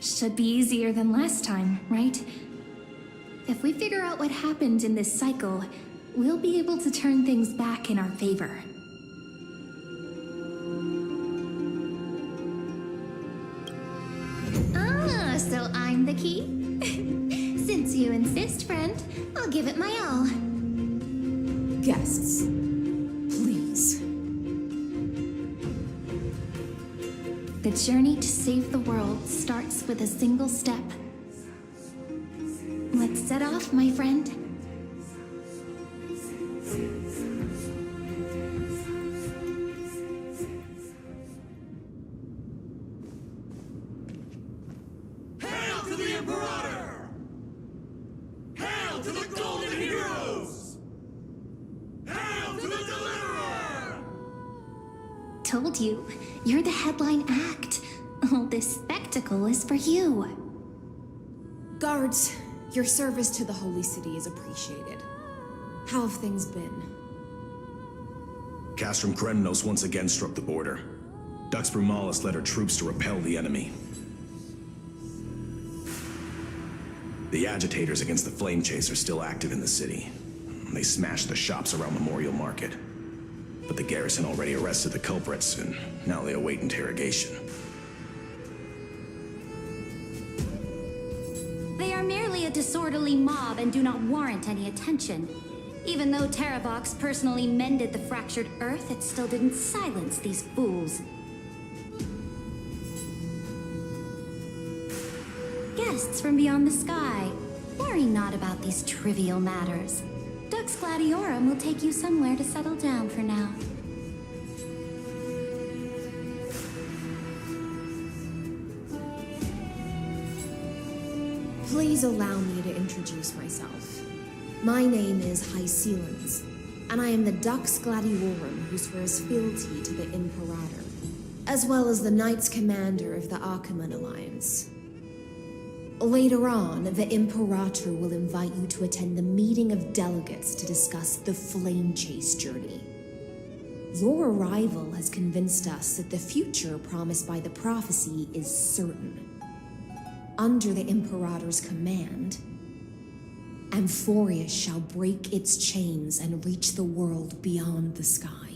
Should be easier than last time, right? If we figure out what happened in this cycle, we'll be able to turn things back in our favor. Ah, so I'm the key? Since you insist, friend, I'll give it my all. Guests, please. The journey to save the world starts with a single step. Let's set off, my friend. Told you, you're the headline act. All this spectacle is for you. Guards, your service to the Holy City is appreciated. How have things been? Castrum Kremnos once again struck the border. Dux Brumalis led her troops to repel the enemy. The agitators against the Flame Chase are still active in the city. They smashed the shops around Memorial Market. But the garrison already arrested the culprits, and now they await interrogation. They are merely a disorderly mob and do not warrant any attention. Even though Terravox personally mended the fractured earth, it still didn't silence these fools. Guests from beyond the sky, worry not about these trivial matters. Dux Gladiorum will take you somewhere to settle down for now. Please allow me to introduce myself. My name is Hycelens, and I am the Dux Gladiorum who swears fealty to the Imperator, as well as the Knights Commander of the Archiman Alliance. Later on, the Imperator will invite you to attend the meeting of delegates to discuss the Flame Chase journey. Your arrival has convinced us that the future promised by the prophecy is certain. Under the Imperator's command, Amphorius shall break its chains and reach the world beyond the sky.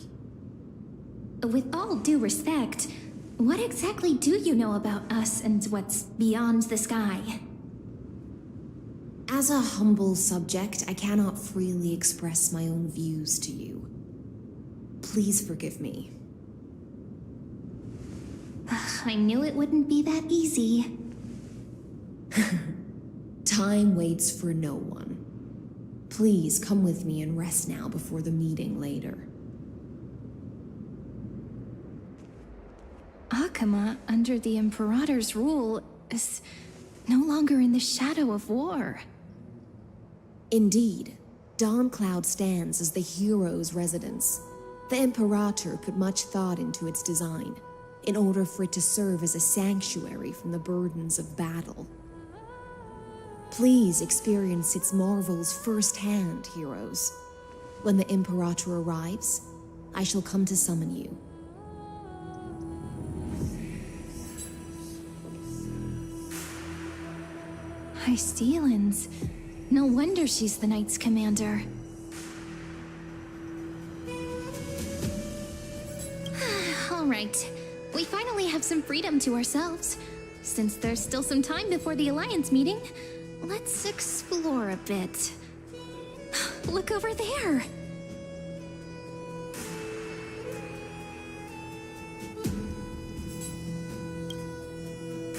With all due respect, what exactly do you know about us and what's beyond the sky? As a humble subject, I cannot freely express my own views to you. Please forgive me. I knew it wouldn't be that easy. Time waits for no one. Please come with me and rest now before the meeting later. Akama, under the Imperator's rule, is no longer in the shadow of war. Indeed, Dawncloud stands as the hero's residence. The Imperator put much thought into its design, in order for it to serve as a sanctuary from the burdens of battle. Please experience its marvels firsthand, heroes. When the Imperator arrives, I shall come to summon you. Hycelens. No wonder she's the Knights Commander. All right. We finally have some freedom to ourselves. Since there's still some time before the Alliance meeting, let's explore a bit. Look over there!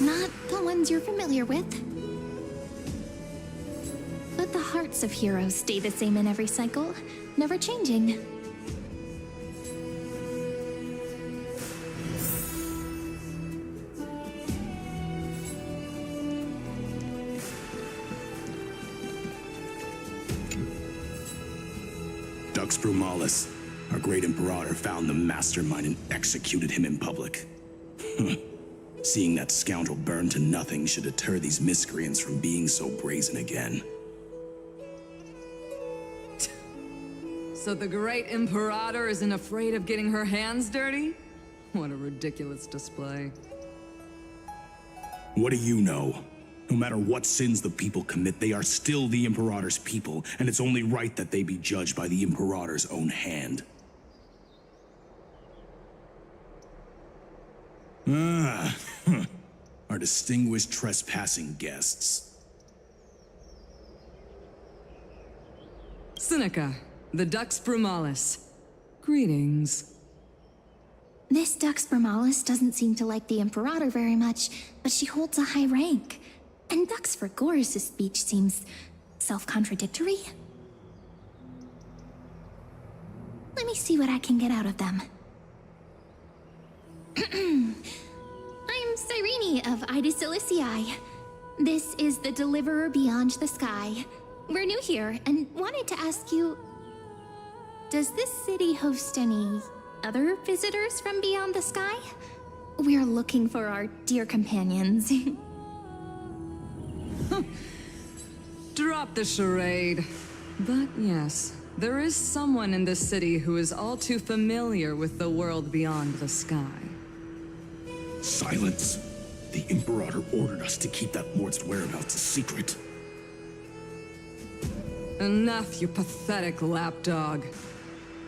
Not the ones you're familiar with. But the hearts of heroes stay the same in every cycle, never changing. Dux Brumalis, our great Imperator, found the mastermind and executed him in public. Seeing that scoundrel burn to nothing should deter these miscreants from being so brazen again. So the great Imperator isn't afraid of getting her hands dirty? What a ridiculous display. What do you know? No matter what sins the people commit, they are still the Imperator's people, and it's only right that they be judged by the Imperator's own hand. Our distinguished trespassing guests. Seneca, the Dux Brumalis. Greetings. This Dux Brumalis doesn't seem to like the Imperator very much, but she holds a high rank. And Dux Vergoris' speech seems self-contradictory. Let me see what I can get out of them. I'm Cyrene of Ida Silicii. This is the Deliverer Beyond the Sky. We're new here and wanted to ask you, does this city host any other visitors from beyond the sky? We're looking for our dear companions. Drop the charade. But yes, there is someone in this city who is all too familiar with the world beyond the sky. Silence! The Imperator ordered us to keep that lord's whereabouts a secret. Enough, you pathetic lapdog.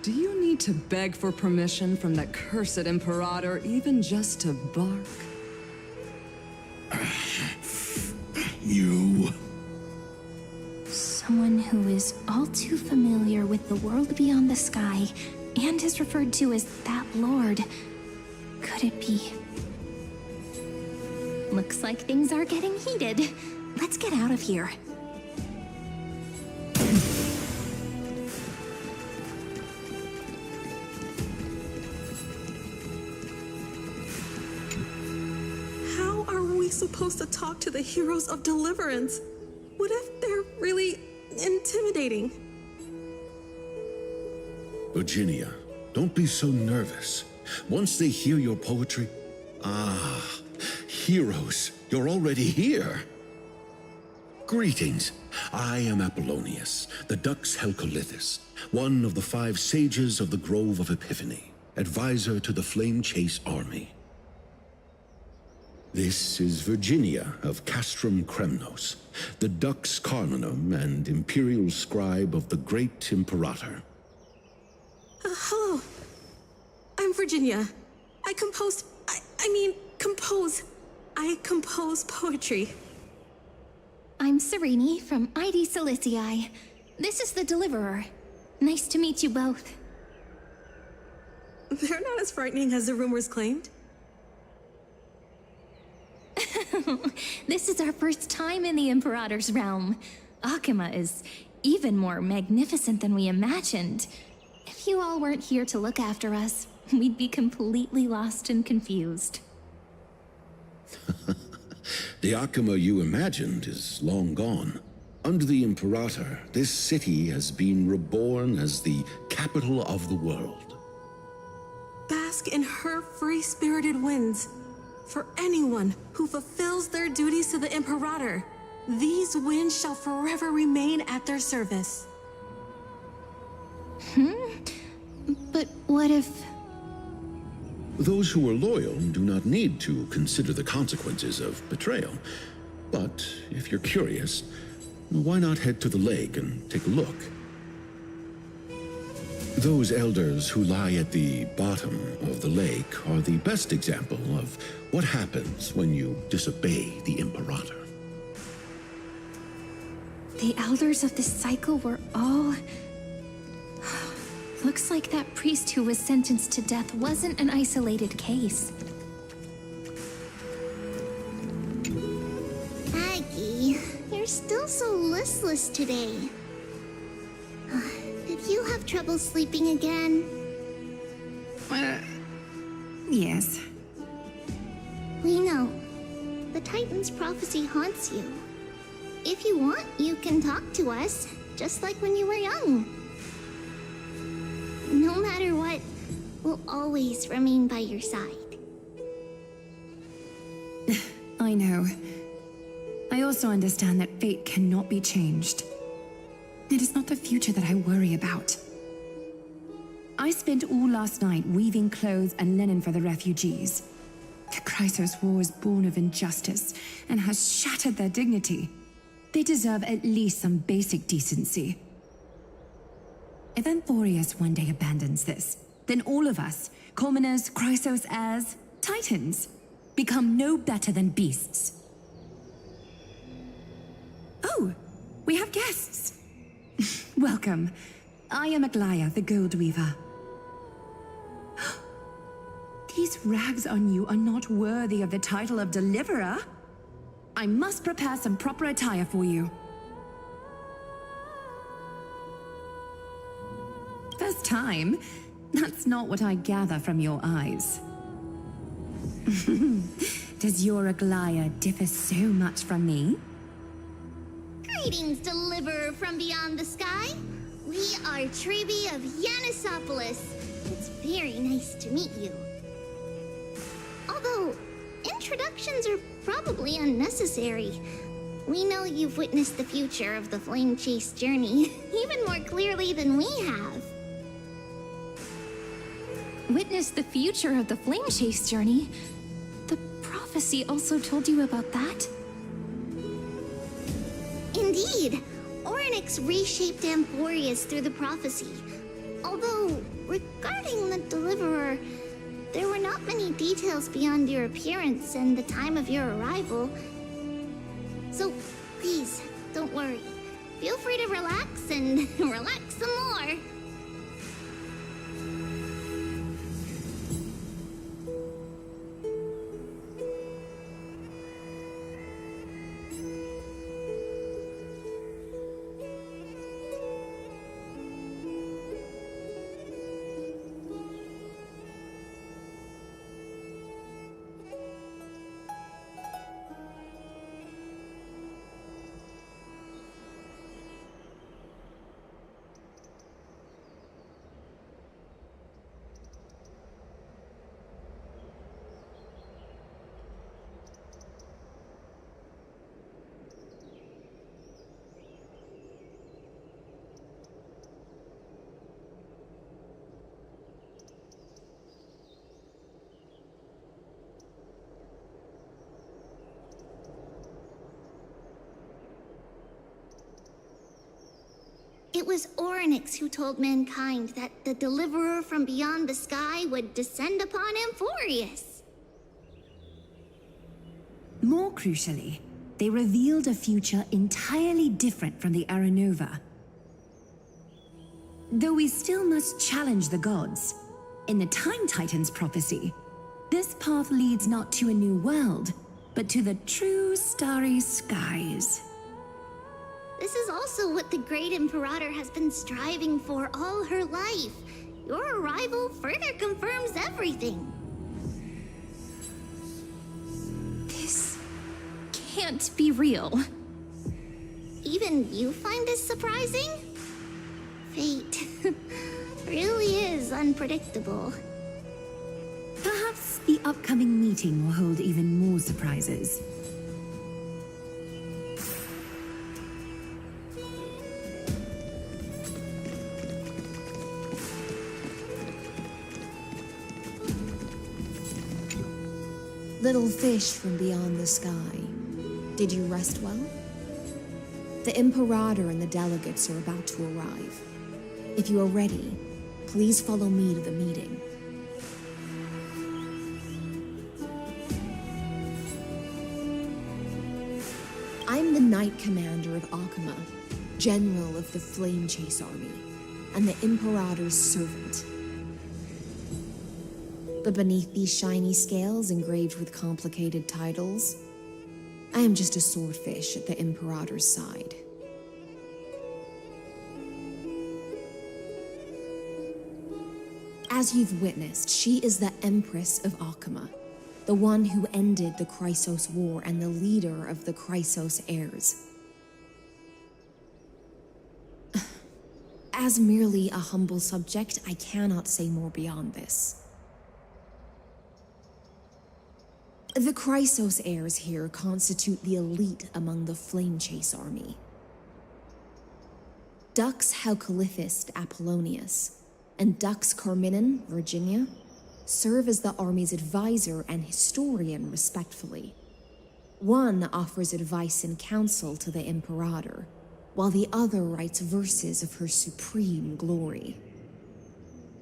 Do you need to beg for permission from that cursed Imperator even just to bark? You... Someone who is all too familiar with the world beyond the sky and is referred to as that lord. Could it be? Looks like things are getting heated. Let's get out of here. How are we supposed to talk to the heroes of Deliverance? What if they're really intimidating? Virginia, don't be so nervous. Once they hear your poetry... Ah, heroes, you're already here. Greetings. I am Apollonius, the Dux Helcolithus, one of the 5 sages of the Grove of Epiphany, advisor to the Flame Chase army. This is Virginia of Castrum Kremnos, the Dux Carminum and imperial scribe of the great Imperator. Hello. I'm Virginia. I compose poetry. I'm Serene from ID Silicii. This is the Deliverer. Nice to meet you both. They're not as frightening as the rumors claimed. This is our first time in the Imperator's realm. Akima is even more magnificent than we imagined. If you all weren't here to look after us, we'd be completely lost and confused. The Akima you imagined is long gone. Under the Imperator, this city has been reborn as the capital of the world. Bask in her free-spirited winds. For anyone who fulfills their duties to the Imperator, these winds shall forever remain at their service. But what if... Those who are loyal do not need to consider the consequences of betrayal. But if you're curious, why not head to the lake and take a look? Those elders who lie at the bottom of the lake are the best example of what happens when you disobey the Imperator. The elders of this cycle were all... Looks like that priest who was sentenced to death wasn't an isolated case. Aggie, you're still so listless today. Did you have trouble sleeping again? Yes. We know. The Titan's prophecy haunts you. If you want, you can talk to us, just like when you were young. No matter what, we'll always remain by your side. I know. I also understand that fate cannot be changed. It is not the future that I worry about. I spent all last night weaving clothes and linen for the refugees. The Chrysos War is born of injustice and has shattered their dignity. They deserve at least some basic decency. If Amphorius one day abandons this, then all of us, commoners, Chrysos heirs, Titans, become no better than beasts. Oh, we have guests. Welcome. I am Aglaya, the Gold Weaver. These rags on you are not worthy of the title of Deliverer. I must prepare some proper attire for you. First time? That's not what I gather from your eyes. Does your Aglaya differ so much from me? Greetings, Deliverer from beyond the sky. We are Trebi of Yanisopolis. It's very nice to meet you. Although, introductions are probably unnecessary. We know you've witnessed the future of the Flame Chase journey even more clearly than we have. Witness the future of the Flame Chase journey? The prophecy also told you about that? Indeed. Orynyx reshaped Amphorius through the prophecy. Although, regarding the Deliverer, there were not many details beyond your appearance and the time of your arrival. So, please, don't worry. Feel free to relax and relax some more. It was Orynyx who told mankind that the Deliverer from beyond the sky would descend upon Amphorius. More crucially, they revealed a future entirely different from the Aranova. Though we still must challenge the gods, in the Time Titan's prophecy, this path leads not to a new world, but to the true starry skies. This is also what the Great Imperator has been striving for all her life. Your arrival further confirms everything. This can't be real. Even you find this surprising? Fate really is unpredictable. Perhaps the upcoming meeting will hold even more surprises. Little fish from beyond the sky, did you rest well? The Imperator and the delegates are about to arrive. If you are ready, please follow me to the meeting. I'm the Knight Commander of Akama, General of the Flame Chase Army, and the Imperator's servant. But beneath these shiny scales engraved with complicated titles, I am just a swordfish at the Imperator's side. As you've witnessed, she is the Empress of Akama, the one who ended the Chrysos War and the leader of the Chrysos heirs. As merely a humble subject, I cannot say more beyond this. The Chrysos heirs here constitute the elite among the Flame Chase army. Dux Haucalithist Apollonius and Dux Carminan, Virginia, serve as the army's advisor and historian respectively. One offers advice and counsel to the Imperator, while the other writes verses of her supreme glory.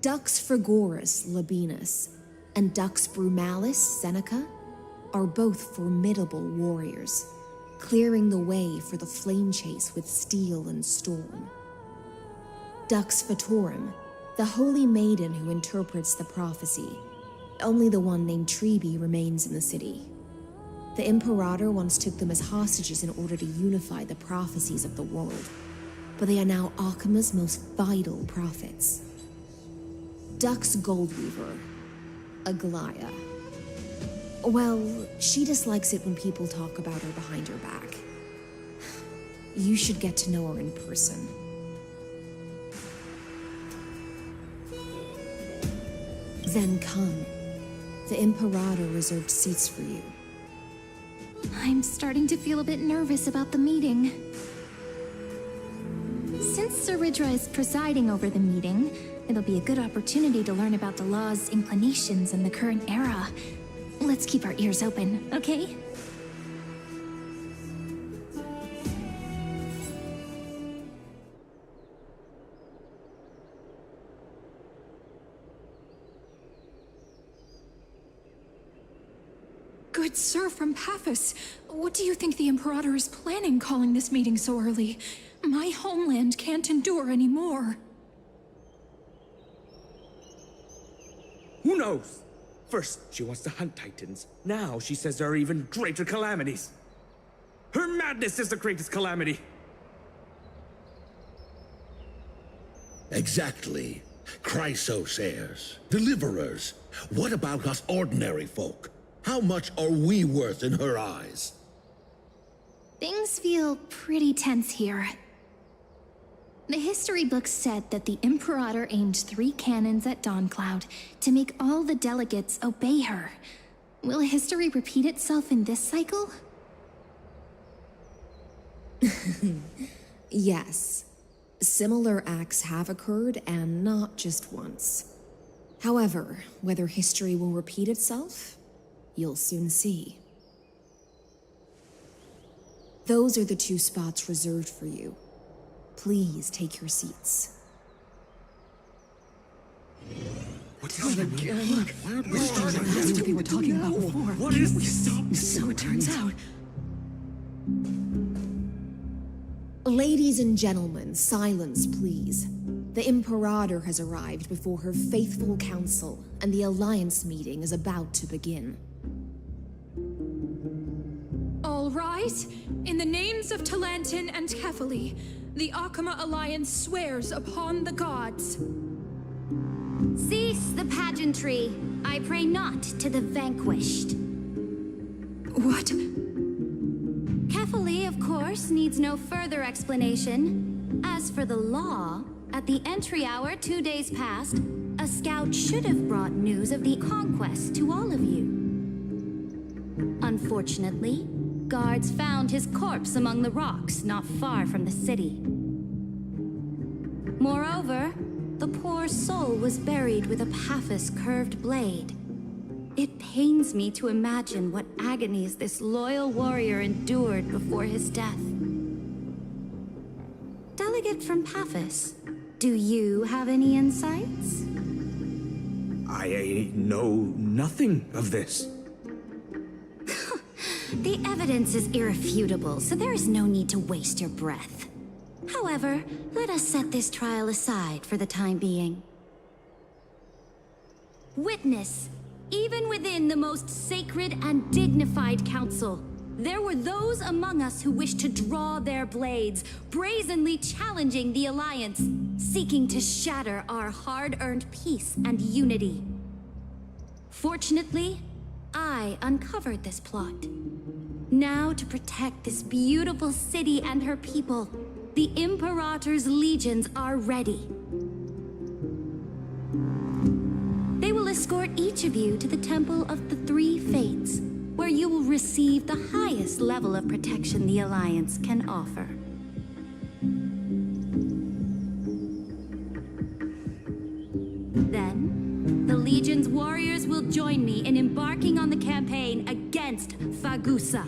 Dux Frigorus Labienus and Dux Brumalis Seneca are both formidable warriors, clearing the way for the flame chase with steel and storm. Dux Fatorum, the holy maiden who interprets the prophecy. Only the one named Trebi remains in the city. The Imperator once took them as hostages in order to unify the prophecies of the world, but they are now Akama's most vital prophets. Dux Goldweaver, Aglaya. Well, she dislikes it when people talk about her behind her back. You should get to know her in person. Then come. The Imperator reserved seats for you. I'm starting to feel a bit nervous about the meeting. Since Sir Ridra is presiding over the meeting, it'll be a good opportunity to learn about the law's inclinations in the current era. Let's keep our ears open, okay? Good sir from Paphos, what do you think the Imperator is planning calling this meeting so early? My homeland can't endure anymore. Who knows? First, she wants to hunt Titans. Now she says there are even greater calamities. Her madness is the greatest calamity. Exactly. Chrysos heirs, deliverers. What about us ordinary folk? How much are we worth in her eyes? Things feel pretty tense here. The history books said that the Imperator aimed 3 cannons at Dawncloud to make all the delegates obey her. Will history repeat itself in this cycle? Yes. Similar acts have occurred, and not just once. However, whether history will repeat itself, you'll soon see. Those are the 2 spots reserved for you. Please take your seats. What's happening again? Look, that's what they were talking about before. What is this? So it turns out. Ladies and gentlemen, silence, please. The Imperator has arrived before her faithful council, and the Alliance meeting is about to begin. All rise. In the names of Talantin and Kefali, the Akama Alliance swears upon the gods. Cease the pageantry. I pray not to the vanquished. What? Kefali, of course, needs no further explanation. As for the law, at the entry hour 2 days past, a scout should have brought news of the conquest to all of you. Unfortunately, guards found his corpse among the rocks not far from the city. Moreover, the poor soul was buried with a Paphos curved blade. It pains me to imagine what agonies this loyal warrior endured before his death. Delegate from Paphos, do you have any insights? I know nothing of this. The evidence is irrefutable, so there is no need to waste your breath. However, let us set this trial aside for the time being. Witness, even within the most sacred and dignified council, there were those among us who wished to draw their blades, brazenly challenging the Alliance, seeking to shatter our hard-earned peace and unity. Fortunately, I uncovered this plot. Now, to protect this beautiful city and her people, the Imperator's legions are ready. They will escort each of you to the Temple of the Three Fates, where you will receive the highest level of protection the Alliance can offer. Then, the Legion's warriors will join me in embarking on the campaign against Fagusa.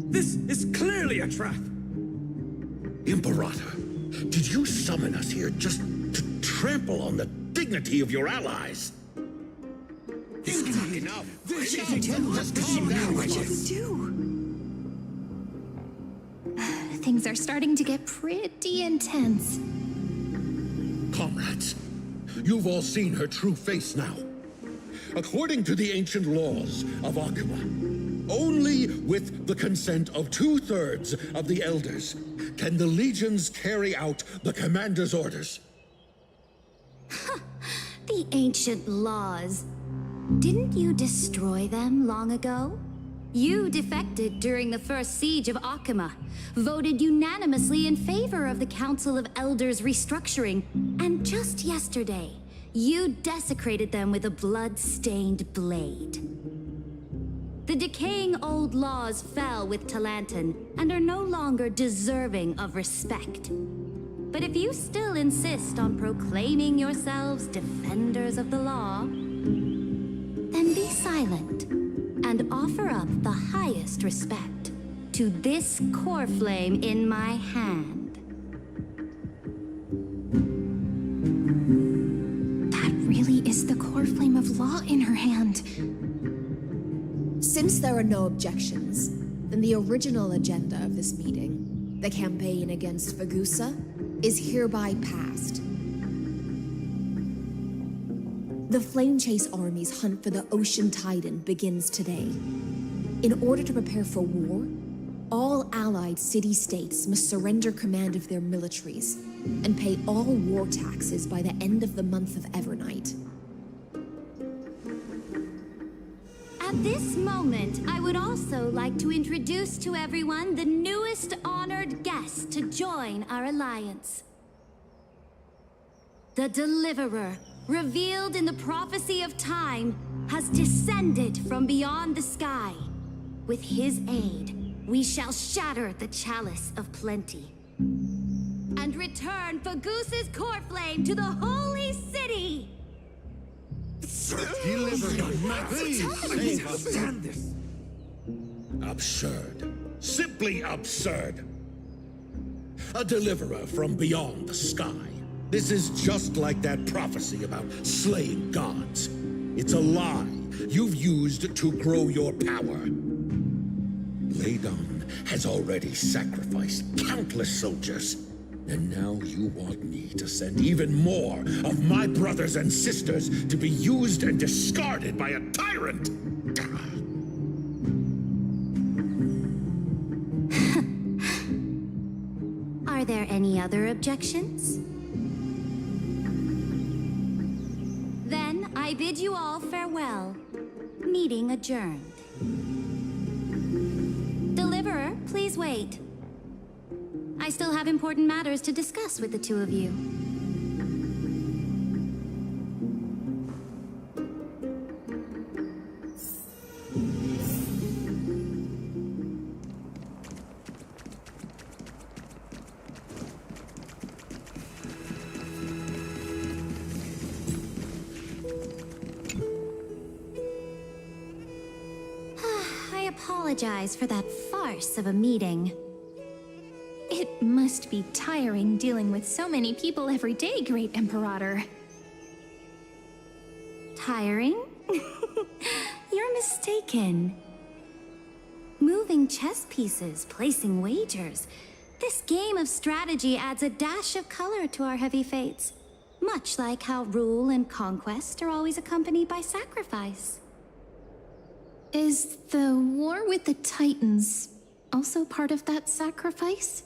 This is clearly a trap! Imperator, did you summon us here just to trample on the dignity of your allies? Enough! Just calm down. What should we do? Things are starting to get pretty intense. Comrades, you've all seen her true face now. According to the ancient laws of Akama, only with the consent of 2/3 of the elders can the legions carry out the commander's orders. The ancient laws. Didn't you destroy them long ago? You defected during the first siege of Akima, voted unanimously in favor of the Council of Elders restructuring, and just yesterday, you desecrated them with a blood-stained blade. The decaying old laws fell with Talanton and are no longer deserving of respect. But if you still insist on proclaiming yourselves defenders of the law, then be silent and offer up the highest respect to this core flame in my hand. That really is the core flame of law in her hand. Since there are no objections, then the original agenda of this meeting, the campaign against Fagusa, is hereby passed. The Flame Chase Army's hunt for the Ocean Titan begins today. In order to prepare for war, all allied city-states must surrender command of their militaries and pay all war taxes by the end of the month of Evernight. At this moment, I would also like to introduce to everyone the newest honored guest to join our alliance. The Deliverer, revealed in the prophecy of time, has descended from beyond the sky. With his aid, we shall shatter the chalice of plenty and return Fagusa's core flame to the holy city! Absurd. Simply absurd. A deliverer from beyond the sky. This is just like that prophecy about slaying gods. It's a lie you've used to grow your power. Ladon has already sacrificed countless soldiers. And now you want me to send even more of my brothers and sisters to be used and discarded by a tyrant? Are there any other objections? Then I bid you all farewell. Meeting adjourned. Deliverer, please wait. I still have important matters to discuss with the two of you. I apologize for that farce of a meeting. It must be tiring dealing with so many people every day, Great Imperator. Tiring? You're mistaken. Moving chess pieces, placing wagers. This game of strategy adds a dash of color to our heavy fates. Much like how rule and conquest are always accompanied by sacrifice. Is the war with the Titans also part of that sacrifice?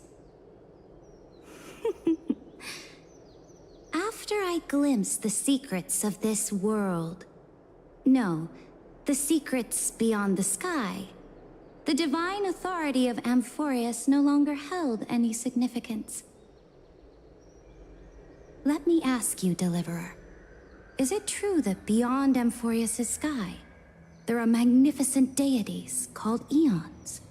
After I glimpse the secrets of this world, no, the secrets beyond the sky, the divine authority of Amphorius no longer held any significance. Let me ask you, Deliverer, is it true that beyond Amphorius' sky, there are magnificent deities called Eons?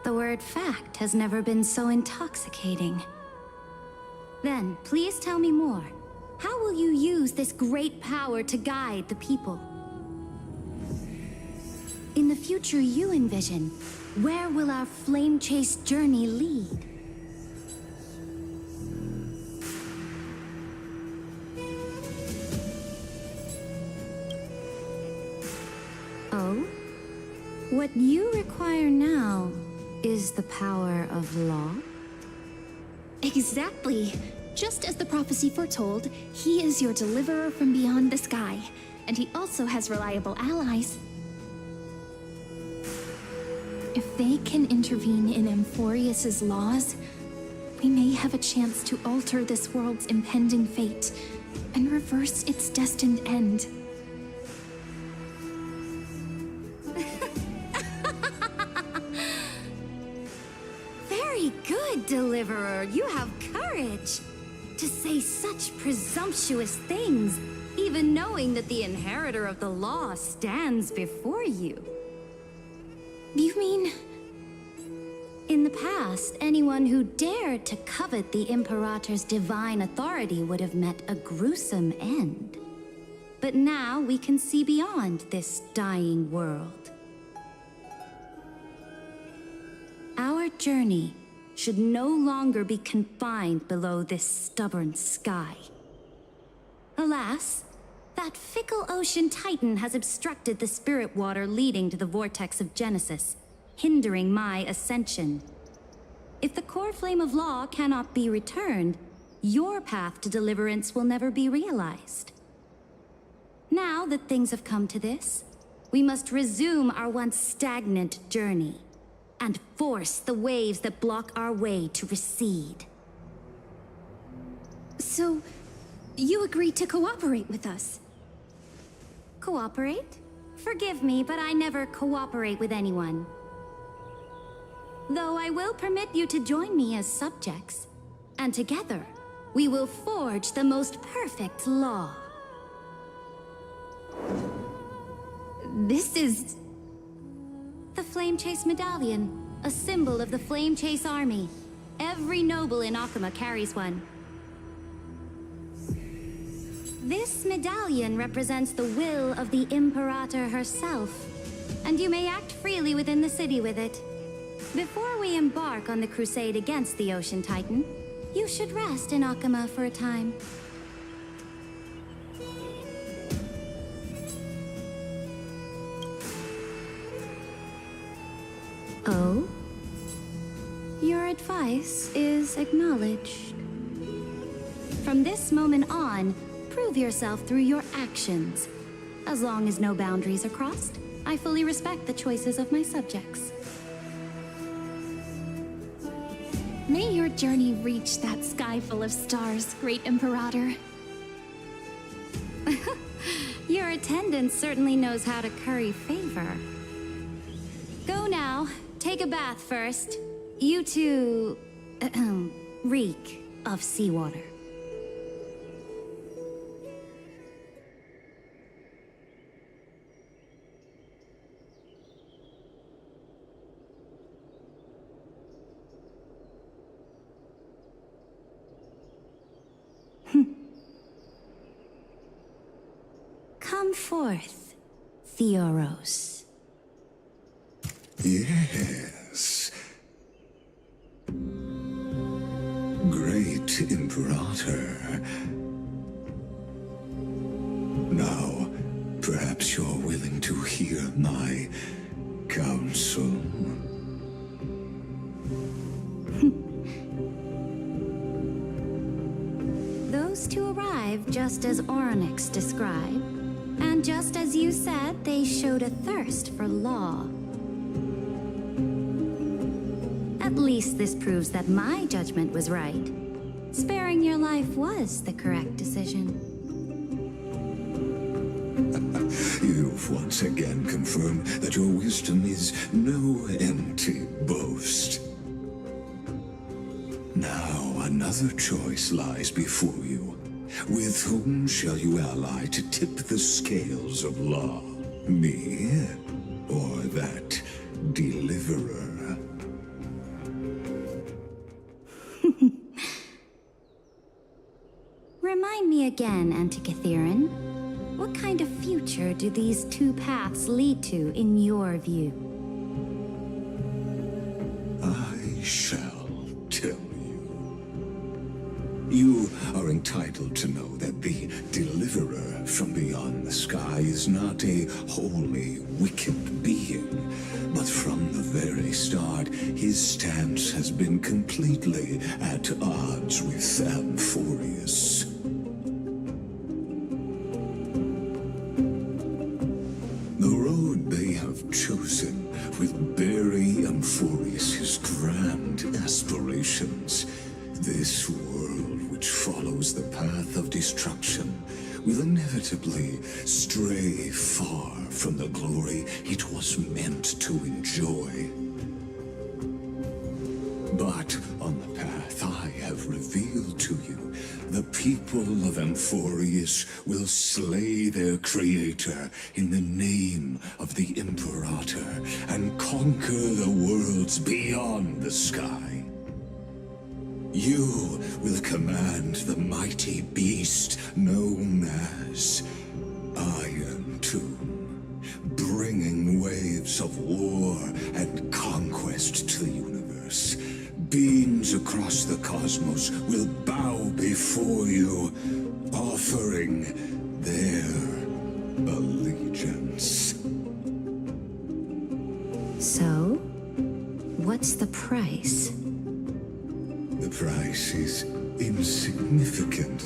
The word fact has never been so intoxicating. Then, please tell me more. How will you use this great power to guide the people? In the future you envision, where will our flame chase journey lead? Oh? What you require now is the power of law? Exactly. Just as the prophecy foretold, he is your deliverer from beyond the sky, and he also has reliable allies. If they can intervene in Amphorius's laws, we may have a chance to alter this world's impending fate and reverse its destined end. Very good, Deliverer. You have courage. To say such presumptuous things, even knowing that the inheritor of the law stands before you. You mean... In the past, anyone who dared to covet the Imperator's divine authority would have met a gruesome end. But now we can see beyond this dying world. Our journey should no longer be confined below this stubborn sky. Alas, that fickle ocean titan has obstructed the spirit water leading to the vortex of Genesis, hindering my ascension. If the core flame of law cannot be returned, your path to deliverance will never be realized. Now that things have come to this, we must resume our once stagnant journey and force the waves that block our way to recede. So, you agreed to cooperate with us? Cooperate? Forgive me, but I never cooperate with anyone. Though I will permit you to join me as subjects, and together, we will forge the most perfect law. This is... The Flame Chase Medallion, a symbol of the Flame Chase Army. Every noble in Akuma carries one. This medallion represents the will of the Imperator herself, and you may act freely within the city with it. Before we embark on the crusade against the Ocean Titan, you should rest in Akuma for a time. Oh? Your advice is acknowledged. From this moment on, prove yourself through your actions. As long as no boundaries are crossed, I fully respect the choices of my subjects. May your journey reach that sky full of stars, Great Imperator. Your attendant certainly knows how to curry favor. Go now. Take a bath first. You two... reek of seawater. Come forth, Theoros. Yes. Great Imperator. Now, perhaps you're willing to hear my counsel. Those two arrived just as Orynyx described, and just as you said, they showed a thirst for law. At least this proves that my judgment was right. Sparing your life was the correct decision. You've once again confirmed that your wisdom is no empty boast. Now another choice lies before you. With whom shall you ally to tip the scales of law? Me, or that deliverer? Remind me again, Antikythera. What kind of future do these two paths lead to in your view? I shall tell you. You are entitled to know that the deliverer from beyond the sky is not a wholly wicked being, but from the very start, his stance has been completely at odds with Amphorius. The road they have chosen will bury will inevitably stray far from the glory it was meant to enjoy. But on the path I have revealed to you, the people of Amphorius will slay their creator in the name of the Imperator and conquer the worlds beyond the sky. You will command the mighty beast known as Iron Tomb, bringing waves of war and conquest to the universe. Beings across the cosmos will bow before you, offering their allegiance. So, what's the price? The price is insignificant.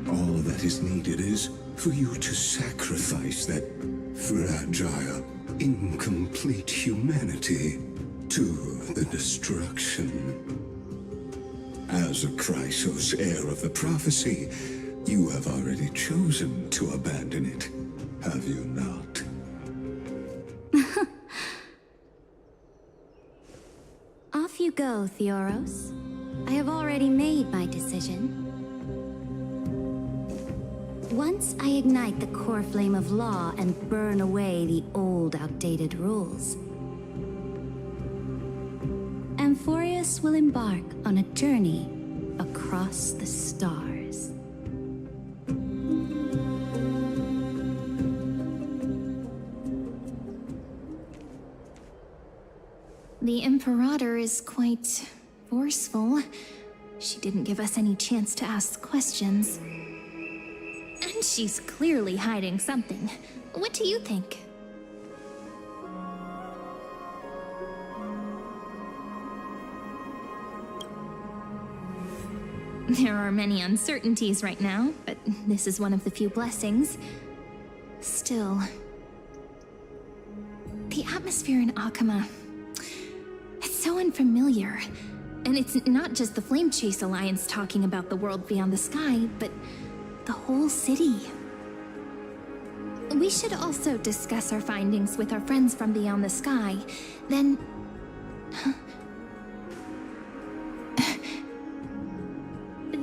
All that is needed is for you to sacrifice that fragile, incomplete humanity to the destruction. As a Chrysos, heir of the prophecy, you have already chosen to abandon it, have you not? Off you go, Theoros. I have already made my decision. Once I ignite the core flame of law and burn away the old, outdated rules, Amphorius will embark on a journey across the stars. The Imperator is quite forceful. She didn't give us any chance to ask questions. And she's clearly hiding something. What do you think? There are many uncertainties right now, but this is one of the few blessings. Still, the atmosphere in Akama, it's so unfamiliar. And it's not just the Flame Chase Alliance talking about the world beyond the sky, but the whole city. We should also discuss our findings with our friends from beyond the sky. Then...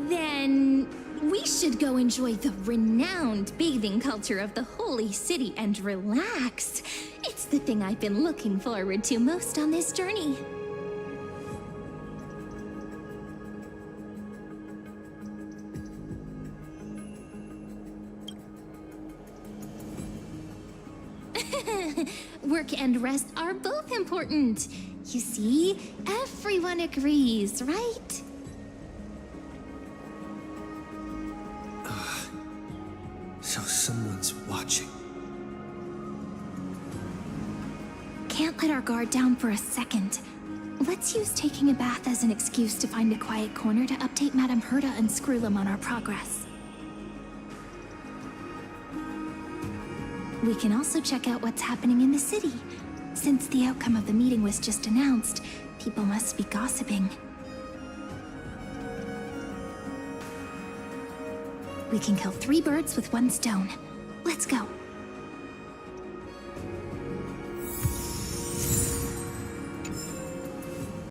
Then we should go enjoy the renowned bathing culture of the holy city and relax. It's the thing I've been looking forward to most on this journey. Work and rest are both important. You see, everyone agrees, right? So someone's watching. Can't let our guard down for a second. Let's use taking a bath as an excuse to find a quiet corner to update Madame Herta and Screwlum on our progress. We can also check out what's happening in the city. Since the outcome of the meeting was just announced, people must be gossiping. We can kill 3 birds with 1 stone. Let's go.